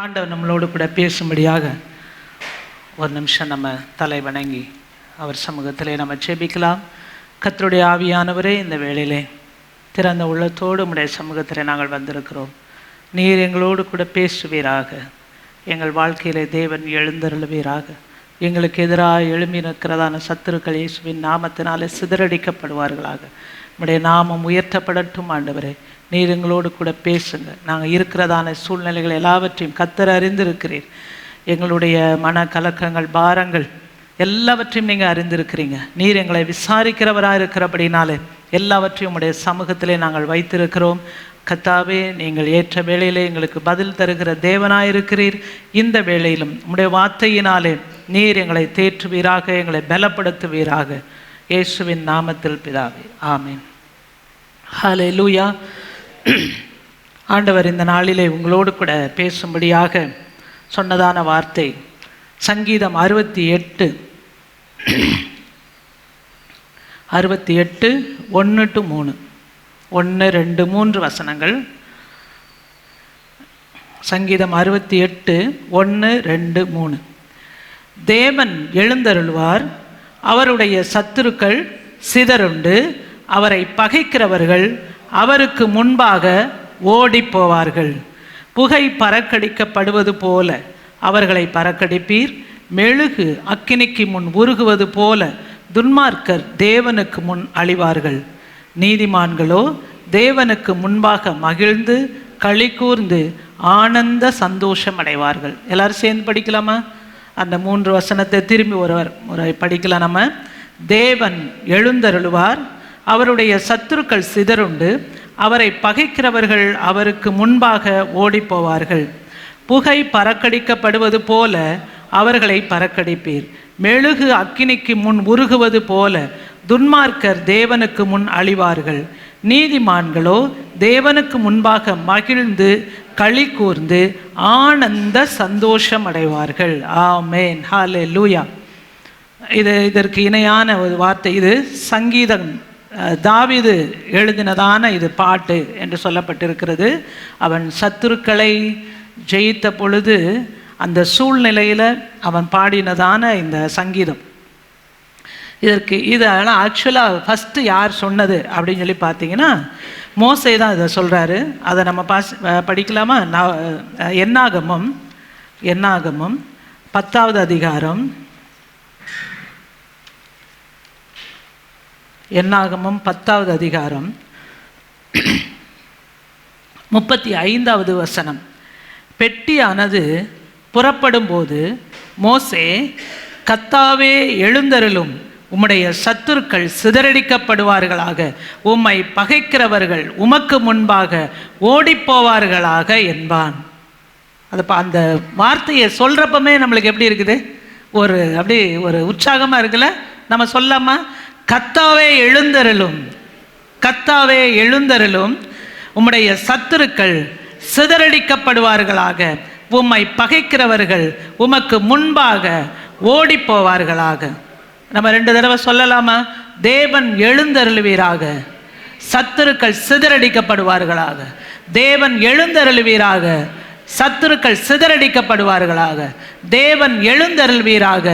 ஆண்டவர் நம்மளோடு கூட பேசும்படியாக ஒரு நிமிஷம் நம்ம தலை வணங்கி அவர் சமூகத்திலே நம்ம ஜெபிக்கலாம். கர்த்தருடைய ஆவியானவரே, இந்த வேளையிலே திறந்த உள்ளத்தோடு உம்முடைய சமூகத்திலே நாங்கள் வந்திருக்கிறோம். நீர் எங்களோடு கூட பேசுவீராக. எங்கள் வாழ்க்கையிலே தேவன் எழுந்தருளுவீராக. எங்களுக்கு எதிராக எழும்பி நிற்கிறதான சத்துருக்கள் இயேசுவின் நாமத்தினாலே சிதறடிக்கப்படுவார்களாக. உம்முடைய நாமம் உயர்த்தப்படட்டும். ஆண்டவரே, நீர் எங்களோடு கூட பேசுங்க. நாங்கள் இருக்கிறதான சூழ்நிலைகள் எல்லாவற்றையும் கர்த்தர் அறிந்திருக்கிறீர். எங்களுடைய மன கலக்கங்கள், பாரங்கள் எல்லாவற்றையும் நீங்கள் அறிந்திருக்கிறீங்க. நீர் எங்களை விசாரிக்கிறவராக இருக்கிறபடினாலே எல்லாவற்றையும் உடைய சமூகத்திலே நாங்கள் வைத்திருக்கிறோம். கர்த்தாவே, நீங்கள் ஏற்ற வேளையிலே எங்களுக்கு பதில் தருகிற தேவனாயிருக்கிறீர். இந்த வேளையிலும் உம்முடைய வார்த்தையினாலே நீர் எங்களை தேற்றுவீராக, எங்களை பலப்படுத்துவீராக. இயேசுவின் நாமத்தில் பிதாவே, ஆமீன். ஹல்லேலூயா. ஆண்டவர் இந்த நாளிலே உங்களோடு கூட பேசும்படியாக சொன்னதான வார்த்தை சங்கீதம் 68 1-3 1, 2, 3 வசனங்கள். சங்கீதம் 68 1, 2, 3. தேவன் எழுந்தருள்வார், அவருடைய சத்துருக்கள் சிதறுண்டு, அவரை பகைக்கிறவர்கள் அவருக்கு முன்பாக ஓடி போவார்கள். புகை பறக்கடிக்கப்படுவது போல அவர்களை பறக்கடிப்பீர். மெழுகு அக்கினிக்கு முன் உருகுவது போல துன்மார்க்கர் தேவனுக்கு முன் அழிவார்கள். நீதிமான்களோ தேவனுக்கு முன்பாக மகிழ்ந்து களி கூர்ந்து ஆனந்த சந்தோஷம் அடைவார்கள். எல்லாரும் சேர்ந்து படிக்கலாமா? அந்த 3 வசனத்தை திரும்பி ஒரு படிக்கலாம் நம்ம. தேவன் எழுந்தருளுவார், அவருடைய சத்துருக்கள் சிதறுண்டு, அவரை பகைக்கிறவர்கள் அவருக்கு முன்பாக ஓடி போவார்கள். புகை பறக்கடிக்கப்படுவது போல அவர்களை பறக்கடிப்பீர். மெழுகு அக்கினிக்கு முன் உருகுவது போல துன்மார்க்கர் தேவனுக்கு முன் அழிவார்கள். நீதிமான்களோ தேவனுக்கு முன்பாக மகிழ்ந்து களி கூர்ந்து ஆனந்த சந்தோஷம் அடைவார்கள். ஆமேன். ஹல்லேலூயா. இதற்கு இணையான ஒரு வார்த்தை இது சங்கீதம் தாவீது எழுதினதான இது பாட்டு என்று சொல்லப்பட்டிருக்கிறது. அவன் சத்துருக்களை ஜெயித்த பொழுது அந்த சூழ்நிலையில் அவன் பாடினதான இந்த சங்கீதம். இதெல்லாம் ஆக்சுவலாக ஃபஸ்ட்டு யார் சொன்னது அப்படின்னு சொல்லி பார்த்தீங்கன்னா மோசே தான் இதை சொல்கிறாரு. அதை நம்ம படிக்கலாமா? என்னாகமம் 10வது அதிகாரம். என்னாகமம் 10வது அதிகாரம் 35வது வசனம். பெட்டியானது புறப்படும் போது மோசே, கர்த்தாவே எழுந்தருளும், உம்முடைய சத்துருக்கள் சிதறடிக்கப்படுவார்களாக, உம்மை பகைக்கிறவர்கள் உமக்கு முன்பாக ஓடிப்போவார்களாக என்பான். அந்த வார்த்தையை சொல்கிறப்பமே நம்மளுக்கு எப்படி இருக்குது? அப்படி ஒரு உற்சாகமாக இருக்குல்ல? நம்ம சொல்லாமா? கர்த்தாவே எழுந்தருளும், கர்த்தாவே எழுந்தருளும், உம்முடைய சத்துருக்கள் சிதறடிக்கப்படுவார்களாக, உம்மை பகைக்கிறவர்கள் உமக்கு முன்பாக ஓடி போவார்களாக. நம்ம 2 தடவை சொல்லலாமா? தேவன் எழுந்தருளுவீராக, சத்துருக்கள் சிதறடிக்கப்படுவார்களாக. தேவன் எழுந்தருளுவீராக, சத்துருக்கள் சிதறடிக்கப்படுவார்களாக. தேவன் எழுந்தருள்வீராக,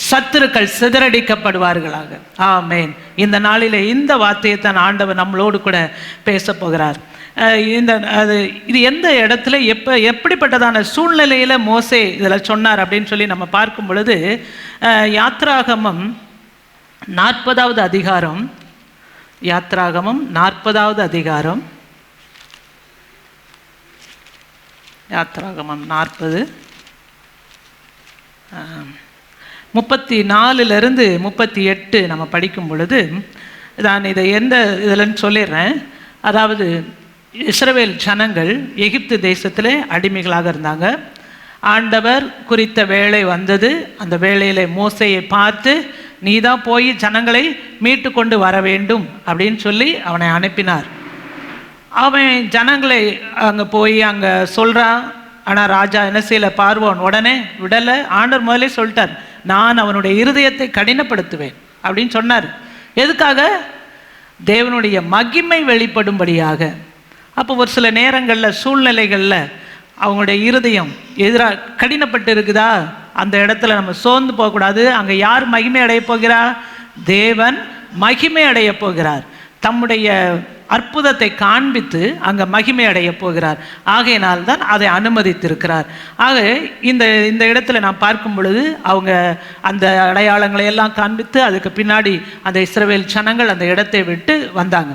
சத்துருக்கள் சிதறடிக்கப்படுவார்களாக. ஆமேன். இந்த நாளிலே இந்த வார்த்தையை தான் ஆண்டவர் நம்மளோடு கூட பேச போகிறார். இது எந்த இடத்துல எப்படிப்பட்டதான சூழ்நிலையில் மோசே இதில் சொன்னார் அப்படின்னு சொல்லி நம்ம பார்க்கும் பொழுது யாத்ராகமம் 40வது அதிகாரம். யாத்ராகமம் 40வது அதிகாரம். யாத்ராகமம் 40 34 38 நம்ம படிக்கும் பொழுது நான் இதை எந்த இதில்னு சொல்லிடுறேன். அதாவது இஸ்ரவேல் ஜனங்கள் எகிப்து தேசத்திலே அடிமைகளாக இருந்தாங்க. ஆண்டவர் குறித்த வேளை வந்தது. அந்த வேளையிலே மோசேயை பார்த்து, நீ தான் போய் ஜனங்களை மீட்டு கொண்டு வர வேண்டும் அப்படின்னு சொல்லி அவனை அனுப்பினார். அவன் ஜனங்களை அங்கே போய் அங்கே சொல்கிறான். ஆனால் ராஜா என்ன செய்யலை? பார்வோன் உடனே விடலை. ஆண்டவர் முதலே சொல்லிட்டார், நான் அவனுடைய இருதயத்தை கடினப்படுத்துவேன் அப்படின்னு சொன்னார். எதுக்காக? தேவனுடைய மகிமை வெளிப்படும்படியாக. அப்போ ஒரு சில நேரங்களில் சூழ்நிலைகளில் அவங்களுடைய இருதயம் எதிராக கடினப்பட்டு இருக்குதா, அந்த இடத்துல நம்ம சோர்ந்து போகக்கூடாது. அங்கே யார் மகிமை அடைய போகிறார்? தேவன் மகிமை அடைய போகிறார். தம்முடைய அற்புதத்தை காண்பித்து அங்கே மகிமை அடைய போகிறார். ஆகையினால்தான் அதை அனுமதித்திருக்கிறார். ஆக இந்த இந்த இடத்துல நான் பார்க்கும் பொழுது அவங்க அந்த அடையாளங்களை எல்லாம் காண்பித்து அதுக்கு பின்னாடி அந்த இஸ்ரவேல் ஜனங்கள் அந்த இடத்தை விட்டு வந்தாங்க.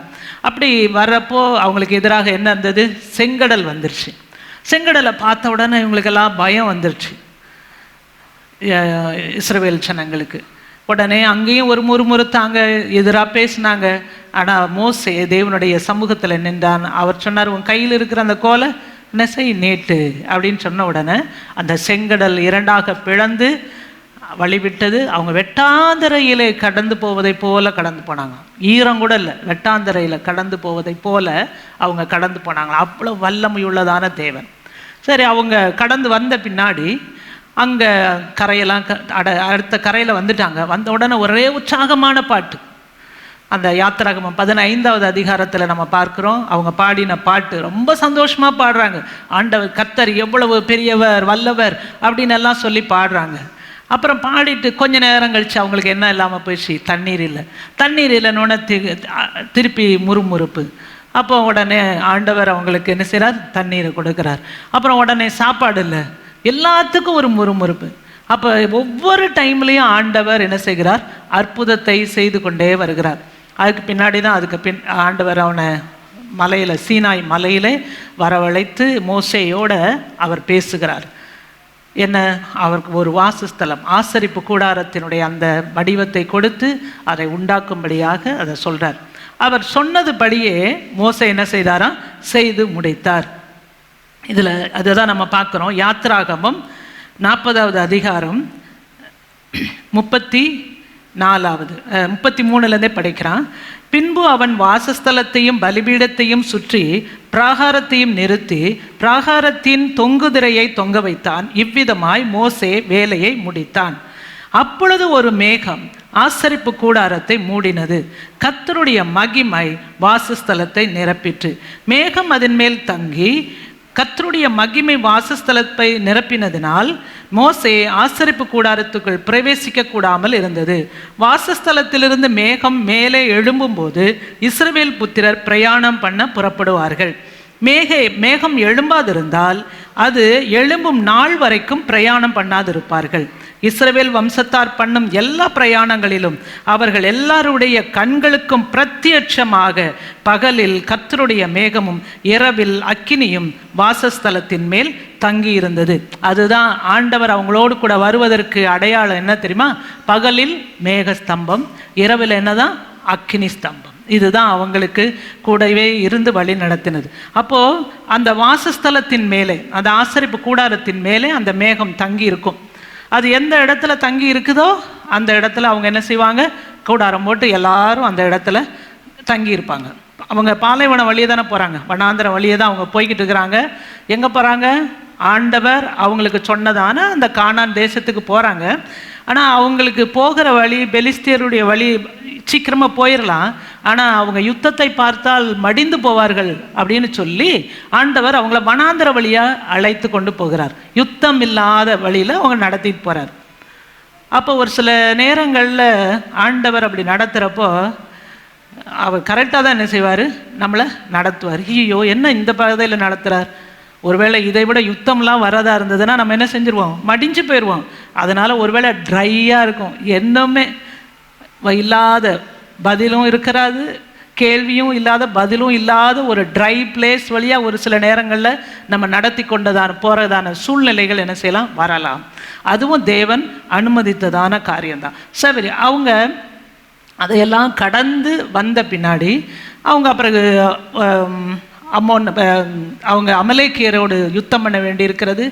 அப்படி வர்றப்போ அவங்களுக்கு எதிராக என்ன இருந்தது? செங்கடல் வந்துருச்சு. செங்கடலை பார்த்த உடனே இவங்களுக்கெல்லாம் பயம் வந்துருச்சு இஸ்ரவேல் ஜனங்களுக்கு. உடனே அங்கேயும் ஒரு முறுமுறுத்தாங்க, எதிராக பேசினாங்க. ஆனால் மோசே தேவனுடைய சமூகத்தில் நின்றான். அவர் சொன்னார், உன் கையில் இருக்கிற அந்த கோலை நெசை நீட்டு அப்படின்னு சொன்ன உடனே அந்த செங்கடல் இரண்டாக பிளந்து வழிவிட்டது. அவங்க வெட்டாந்தரையிலே கடந்து போவதை போல கடந்து போனாங்க. ஈரம் கூட இல்லை, வெட்டாந்தரையில் கடந்து போவதை போல அவங்க கடந்து போனாங்க. அவ்வளோ வல்லமையுள்ளதான தேவன். சரி, அவங்க கடந்து வந்த பின்னாடி அங்கே கரையெல்லாம் அடுத்த கரையில் வந்துட்டாங்க. வந்த உடனே ஒரே உற்சாகமான பாட்டு. அந்த யாத்திராகமம் 15வது அதிகாரத்தில் நம்ம பார்க்குறோம். அவங்க பாடின பாட்டு ரொம்ப சந்தோஷமாக பாடுறாங்க. ஆண்டவர் கர்த்தர் எவ்வளவு பெரியவர், வல்லவர் அப்படின்னு எல்லாம் சொல்லி பாடுறாங்க. அப்புறம் பாடிட்டு கொஞ்ச நேரம் கழித்து அவங்களுக்கு என்ன இல்லாமல் போயிடுச்சு? தண்ணீர் இல்லை. தண்ணீர் இல்லைன்னு திருப்பி முறுமுறுப்பு. அப்போ உடனே ஆண்டவர் அவங்களுக்கு என்ன செய்கிறார்? தண்ணீரை கொடுக்குறார். அப்புறம் உடனே சாப்பாடு இல்லை, எல்லாத்துக்கும் ஒரு முறுமுறுப்பு. அப்போ ஒவ்வொரு டைம்லையும் ஆண்டவர் என்ன செய்கிறார்? அற்புதத்தை செய்து கொண்டே வருகிறார். அதுக்கு பின்னாடி தான் ஆண்டவர் அவனை மலையில், சீனாய் மலையிலே வரவழைத்து மோசேயோட அவர் பேசுகிறார். என்ன? அவருக்கு ஒரு வாசஸ்தலம், ஆசரிப்பு கூடாரத்தினுடைய அந்த வடிவத்தை கொடுத்து அதை உண்டாக்கும்படியாக அதை சொல்கிறார். அவர் சொன்னதுபடியே மோசே என்ன செய்தாராம்? செய்து முடித்தார். இதில் அதுதான் நம்ம பார்க்குறோம். யாத்திராகமம் 40வது அதிகாரம் 33லேருந்தே படிக்கிறான். பின்பு அவன் வாசஸ்தலத்தையும் பலிபீடத்தையும் சுற்றி பிராகாரத்தையும் நிறுத்தி பிராகாரத்தின் தொங்குதிரையை தொங்க வைத்தான். இவ்விதமாய் மோசே வேலையை முடித்தான். அப்பொழுது ஒரு மேகம் ஆசரிப்பு கூடாரத்தை மூடினது. கர்த்தருடைய மகிமை வாசஸ்தலத்தை நிரப்பிற்று. மேகம் அதன் மேல் தங்கி கர்த்தருடைய மகிமை வாசஸ்தலத்தை நிரப்பினதினால் மோசே ஆசரிப்பு கூடாரத்துக்குள் பிரவேசிக்க கூடாமல் இருந்தது. வாசஸ்தலத்திலிருந்து மேகம் மேலே எழும்பும்போது இஸ்ரவேல் புத்திரர் பிரயாணம் பண்ண புறப்படுவார்கள். மேகம் எழும்பாதிருந்தால் அது எழும்பும் நாள் வரைக்கும் பிரயாணம் பண்ணாதிருப்பார்கள். இஸ்ரவேல் வம்சத்தார் பண்ணும் எல்லா பிரயாணங்களிலும் அவர்கள் எல்லாருடைய கண்களுக்கும் பிரத்யட்சமாக பகலில் கர்த்தருடைய மேகமும் இரவில் அக்கினியும் வாசஸ்தலத்தின் மேல் தங்கி இருந்தது. அதுதான் ஆண்டவர் அவங்களோடு கூட வருவதற்கு அடையாளம். என்ன தெரியுமா? பகலில் மேகஸ்தம்பம், இரவில் என்னதான்? அக்கினி ஸ்தம்பம். இதுதான் அவங்களுக்கு கூடவே இருந்து வழி நடத்தினது. அப்போது அந்த வாசஸ்தலத்தின் மேலே, அந்த ஆசரிப்பு கூடாரத்தின் மேலே அந்த மேகம் தங்கி இருக்கும். அது எந்த இடத்துல தங்கி இருக்குதோ அந்த இடத்துல அவங்க என்ன செய்வாங்க? கூடாரம் போட்டு எல்லாரும் அந்த இடத்துல தங்கி இருப்பாங்க. அவங்க பாலைவன வழியே தானே போகிறாங்க, வனாந்திர வழியே தான் அவங்க போய்கிட்டு இருக்கிறாங்க. எங்கே போகிறாங்க? ஆண்டவர் அவங்களுக்கு சொன்னதான அந்த கானான் தேசத்துக்கு போகிறாங்க. ஆனால் அவங்களுக்கு போகிற வழி, பெலிஸ்தியருடைய வழி சீக்கிரமாக போயிடலாம். ஆனால் அவங்க யுத்தத்தை பார்த்தால் மடிந்து போவார்கள் அப்படின்னு சொல்லி ஆண்டவர் அவங்கள வனாந்திர வழியாக அழைத்து கொண்டு போகிறார். யுத்தம் இல்லாத வழியில் அவங்க நடத்திட்டு போகிறார். அப்போ ஒரு சில நேரங்களில் ஆண்டவர் அப்படி நடத்துகிறப்போ அவர் கரெக்டாக தான் என்ன செய்வார்? நம்மளை நடத்துவார். ஐயோ, என்ன இந்த பாதையில் நடத்துகிறார்? ஒருவேளை இதை விட யுத்தம்லாம் வரதா இருந்ததுன்னா நம்ம என்ன செஞ்சுருவோம்? மடிஞ்சு போயிடுவோம். அதனால் ஒருவேளை ட்ரையாக இருக்கும், என்னமே இல்லாத, பதிலும் இருக்கிறாது, கேள்வியும் இல்லாத, பதிலும் இல்லாத ஒரு ட்ரை பிளேஸ் வழியாக ஒரு சில நேரங்களில் நம்ம நடத்தி கொண்டதான போகிறதான சூழ்நிலைகள் என்ன செய்யலாம்? வரலாம். அதுவும் தேவன் அனுமதித்ததான காரியம்தான். சரி, அவங்க அதையெல்லாம் கடந்து வந்த பின்னாடி அவங்க பிறகு அவங்க அமலேக்கியரோடு யுத்தம் பண்ண வேண்டி இருக்கிறது.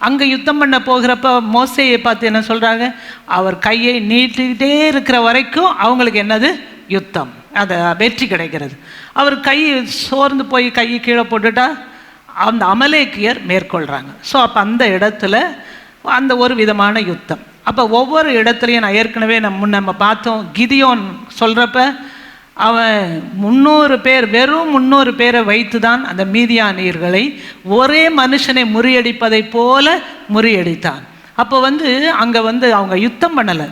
அங்கே யுத்தம் பண்ண போகிறப்ப மோசேயை பார்த்து என்ன சொல்கிறாங்க? அவர் கையை நீட்டிக்கிட்டே இருக்கிற வரைக்கும் அவங்களுக்கு என்னது? யுத்தம், அந்த வெற்றி கிடைக்கிறது. அவர் கை சோர்ந்து போய் கையை கீழே போட்டுட்டா அந்த அமலேக்கியர் மேற்கொள்கிறாங்க. ஸோ அப்போ அந்த இடத்துல அந்த ஒரு விதமான யுத்தம். அப்போ ஒவ்வொரு இடத்துலையும் நான் ஏற்கனவே நம்ம பார்த்தோம், கிதியோன் சொல்கிறப்ப அவன் 300 பேர், வெறும் 300 பேரை வைத்து தான் அந்த மீதியானியர்களை ஒரே மனுஷனை முறியடிப்பதை போல முறியடித்தான். அப்போ அங்கே அவங்க யுத்தம் பண்ணலை,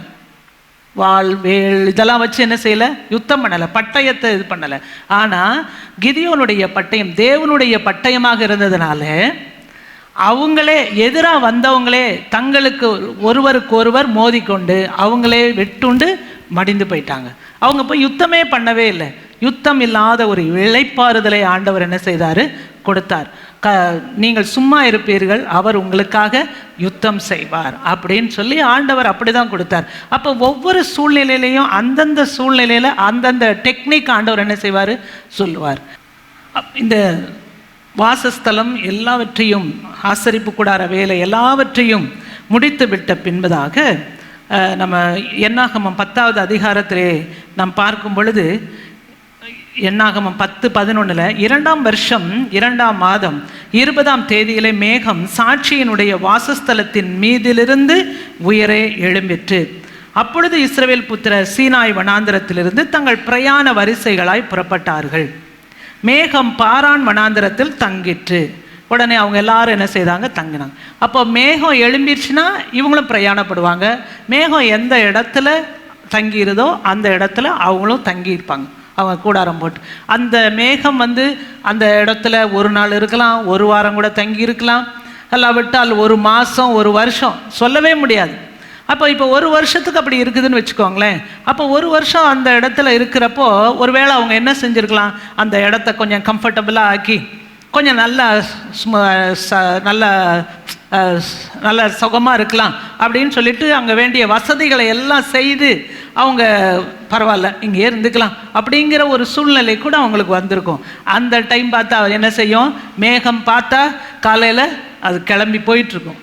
வாள் வேல் இதெல்லாம் வச்சு என்ன செய்யலை, யுத்தம் பண்ணலை, பட்டயத்தை இது பண்ணலை. ஆனால் கிதியோனுடைய பட்டயம் தேவனுடைய பட்டயமாக இருந்ததுனால அவங்களே எதிராக வந்தவங்களே தங்களுக்கு ஒருவருக்கு ஒருவர் மோதிக்கொண்டு அவங்களே வெட்டுண்டு மடிந்து போயிட்டாங்க. அவங்க போய் யுத்தமே பண்ணவே இல்லை. யுத்தம் இல்லாத ஒரு இளைப்பாறுதலை ஆண்டவர் என்ன செய்தார், கொடுத்தார். நீங்கள் சும்மா இருப்பீர்கள், அவர் உங்களுக்காக யுத்தம் செய்வார் அப்படின்னு சொல்லி ஆண்டவர் அப்படி தான் கொடுத்தார். அப்போ ஒவ்வொரு சூழ்நிலையிலையும் அந்தந்த சூழ்நிலையில் அந்தந்த டெக்னிக் ஆண்டவர் என்ன செய்வார் சொல்லுவார். இந்த வாசஸ்தலம் எல்லாவற்றையும், ஆசரிப்பு கூடார வேலை எல்லாவற்றையும் முடித்து விட்ட பின்பதாக நம்ம என்னாகமம் 10வது அதிகாரத்திலே நாம் பார்க்கும் பொழுது, என்னாகமம் 10:11 2ஆம் வருஷம் 2ஆம் மாதம் 20ஆம் தேதியிலே மேகம் சாட்சியினுடைய வாசஸ்தலத்தின் மீதிலிருந்து உயரே எழும்பிற்று. அப்பொழுது இஸ்ரவேல் புத்திரர் சீனாய் வனாந்திரத்திலிருந்து தங்கள் பிரயாண வரிசைகளாய் புறப்பட்டார்கள். மேகம் பாரான் வனாந்திரத்தில் தங்கிற்று. உடனே அவங்க எல்லாரும் என்ன செய்தாங்க, தங்கினாங்க. அப்போ மேகம் எழும்பிடுச்சுன்னா இவங்களும் பிரயாணப்படுவாங்க. மேகம் எந்த இடத்துல தங்கியிருதோ அந்த இடத்துல அவங்களும் தங்கியிருப்பாங்க, அவங்க கூடாரம் போட்டு. அந்த மேகம் அந்த இடத்துல ஒரு நாள் இருக்கலாம், ஒரு வாரம் கூட தங்கி இருக்கலாம், இல்லாவிட்டால் ஒரு மாதம், ஒரு வருஷம், சொல்லவே முடியாது. இப்போ ஒரு வருஷத்துக்கு அப்படி இருக்குதுன்னு வச்சுக்கோங்களேன். அப்போ ஒரு வருஷம் அந்த இடத்துல இருக்கிறப்போ ஒருவேளை அவங்க என்ன செஞ்சுருக்கலாம், அந்த இடத்த கொஞ்சம் கம்ஃபர்டபுளாக ஆக்கி கொஞ்சம் நல்லா நல்ல சுகமாக இருக்கலாம் அப்படின்னு சொல்லிட்டு அங்கே வேண்டிய வசதிகளை எல்லாம் செய்து அவங்க பரவாயில்ல இங்கே இருந்துக்கலாம் அப்படிங்கிற ஒரு சூழ்நிலை கூட அவங்களுக்கு வந்திருக்கும். அந்த டைம் பார்த்தா என்ன செய்யும், மேகம் பார்த்தா காலையில் அது கிளம்பி போயிட்டுருக்கும்.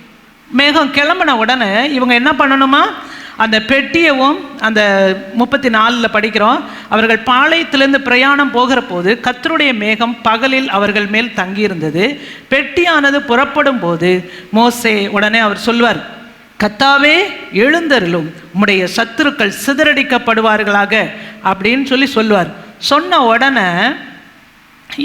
மேகம் கிளம்பின உடனே இவங்க என்ன பண்ணணுமா, அந்த பெட்டியவும் அந்த 34 படிக்கிறோம், அவர்கள் பாளையத்திலிருந்து பிரயாணம் போகிற போது கர்த்தருடைய மேகம் பகலில் அவர்கள் மேல் தங்கியிருந்தது. பெட்டியானது புறப்படும் போது மோசே உடனே அவர் சொல்வார், கர்த்தாவே எழுந்தருளும், உம்முடைய சத்துருக்கள் சிதறடிக்கப்படுவார்களாக அப்படின்னு சொல்லுவார். சொன்ன உடனே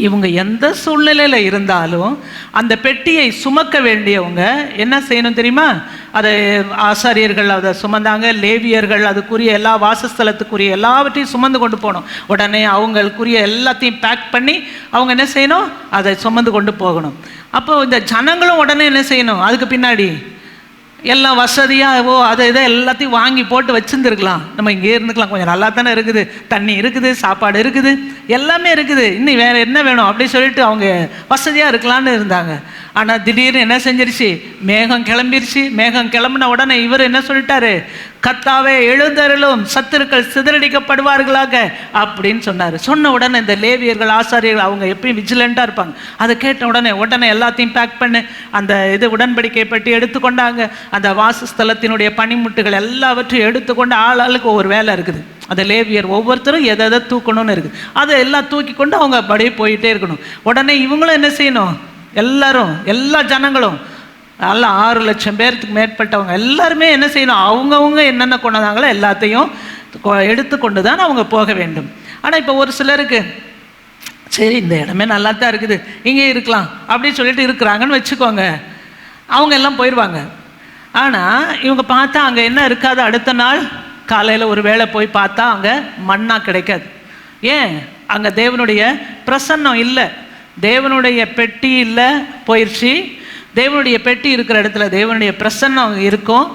இவங்க எந்த சூழ்நிலையில் இருந்தாலும் அந்த பெட்டியை சுமக்க வேண்டியவங்க என்ன செய்யணும் தெரியுமா, அதை ஆசாரியர்கள் அதை சுமந்தாங்க, லேவியர்கள் அதுக்குரிய எல்லா வாசஸ்தலத்துக்குரிய எல்லாவற்றையும் சுமந்து கொண்டு போகணும். உடனே அவங்களுக்குரிய எல்லாத்தையும் பேக் பண்ணி அவங்க என்ன செய்யணும், அதை சுமந்து கொண்டு போகணும். அப்போ இந்த ஜனங்களும் உடனே என்ன செய்யணும், அதுக்கு பின்னாடி எல்லாம் வசதியாக அதை இதை எல்லாத்தையும் வாங்கி போட்டு வச்சுருந்துருக்கலாம், நம்ம இங்கே இருந்துக்கலாம், கொஞ்சம் நல்லா தானே இருக்குது, தண்ணி இருக்குது, சாப்பாடு இருக்குது, எல்லாமே இருக்குது, இன்னும் வேறு என்ன வேணும் அப்படி சொல்லிட்டு அவங்க வசதியாக இருக்கலான்னு இருந்தாங்க. ஆனால் திடீர்னு என்ன செஞ்சிருச்சு, மேகம் கிளம்பிருச்சு. மேகம் கிளம்பின உடனே இவர் என்ன சொல்லிட்டாரு, கர்த்தாவே எழுந்தருளும், சத்துருக்கள் சிதறடிக்கப்படுவார்களாக அப்படின்னு சொன்னார். சொன்ன உடனே இந்த லேவியர்கள் ஆசாரியர்கள் அவங்க எப்பயும் விஜிலண்ட்டாக இருப்பாங்க. அதை கேட்ட உடனே எல்லாத்தையும் பேக் பண்ணு, அந்த உடன்படிக்கை பற்றி எடுத்துக்கொண்டாங்க. அந்த வாசஸ்தலத்தினுடைய பனிமுட்டுகள் எல்லாவற்றையும் எடுத்துக்கொண்டு ஆளுக்கு ஒவ்வொரு வேலை இருக்குது. அந்த லேவியர் ஒவ்வொருத்தரும் எதை தூக்கணும்னு இருக்குது, அதை எல்லாம் தூக்கி கொண்டு அவங்க அப்படியே போயிட்டே இருக்கணும். உடனே இவங்களும் என்ன செய்யணும், எல்லாரும் எல்லா ஜனங்களும் நல்லா 6 லட்சம் பேருக்கு மேற்பட்டவங்க எல்லாருமே என்ன செய்யணும், அவங்கவுங்க என்னென்ன கொண்டாங்களோ எல்லாத்தையும் எடுத்துக்கொண்டு தான் அவங்க போக வேண்டும். ஆனால் இப்போ ஒரு சிலருக்கு சரி இந்த இடமே நல்லா தான் இருக்குது, இங்கே இருக்கலாம் அப்படின்னு சொல்லிட்டு இருக்கிறாங்கன்னு வச்சுக்கோங்க, அவங்க எல்லாம் போயிடுவாங்க. ஆனால் இவங்க பார்த்தா அங்கே என்ன இருக்காது, அடுத்த நாள் காலையில் ஒரு வேளை போய் பார்த்தா அங்கே மண்ணா கிடைக்காது. ஏன், அங்கே தேவனுடைய பிரசன்னம் இல்லை, தேவனுடைய பெட்டி இல்லை, போயிடுச்சு. தேவனுடைய பெட்டி இருக்கிற இடத்துல தேவனுடைய பிரசன்னம் இருக்கும்.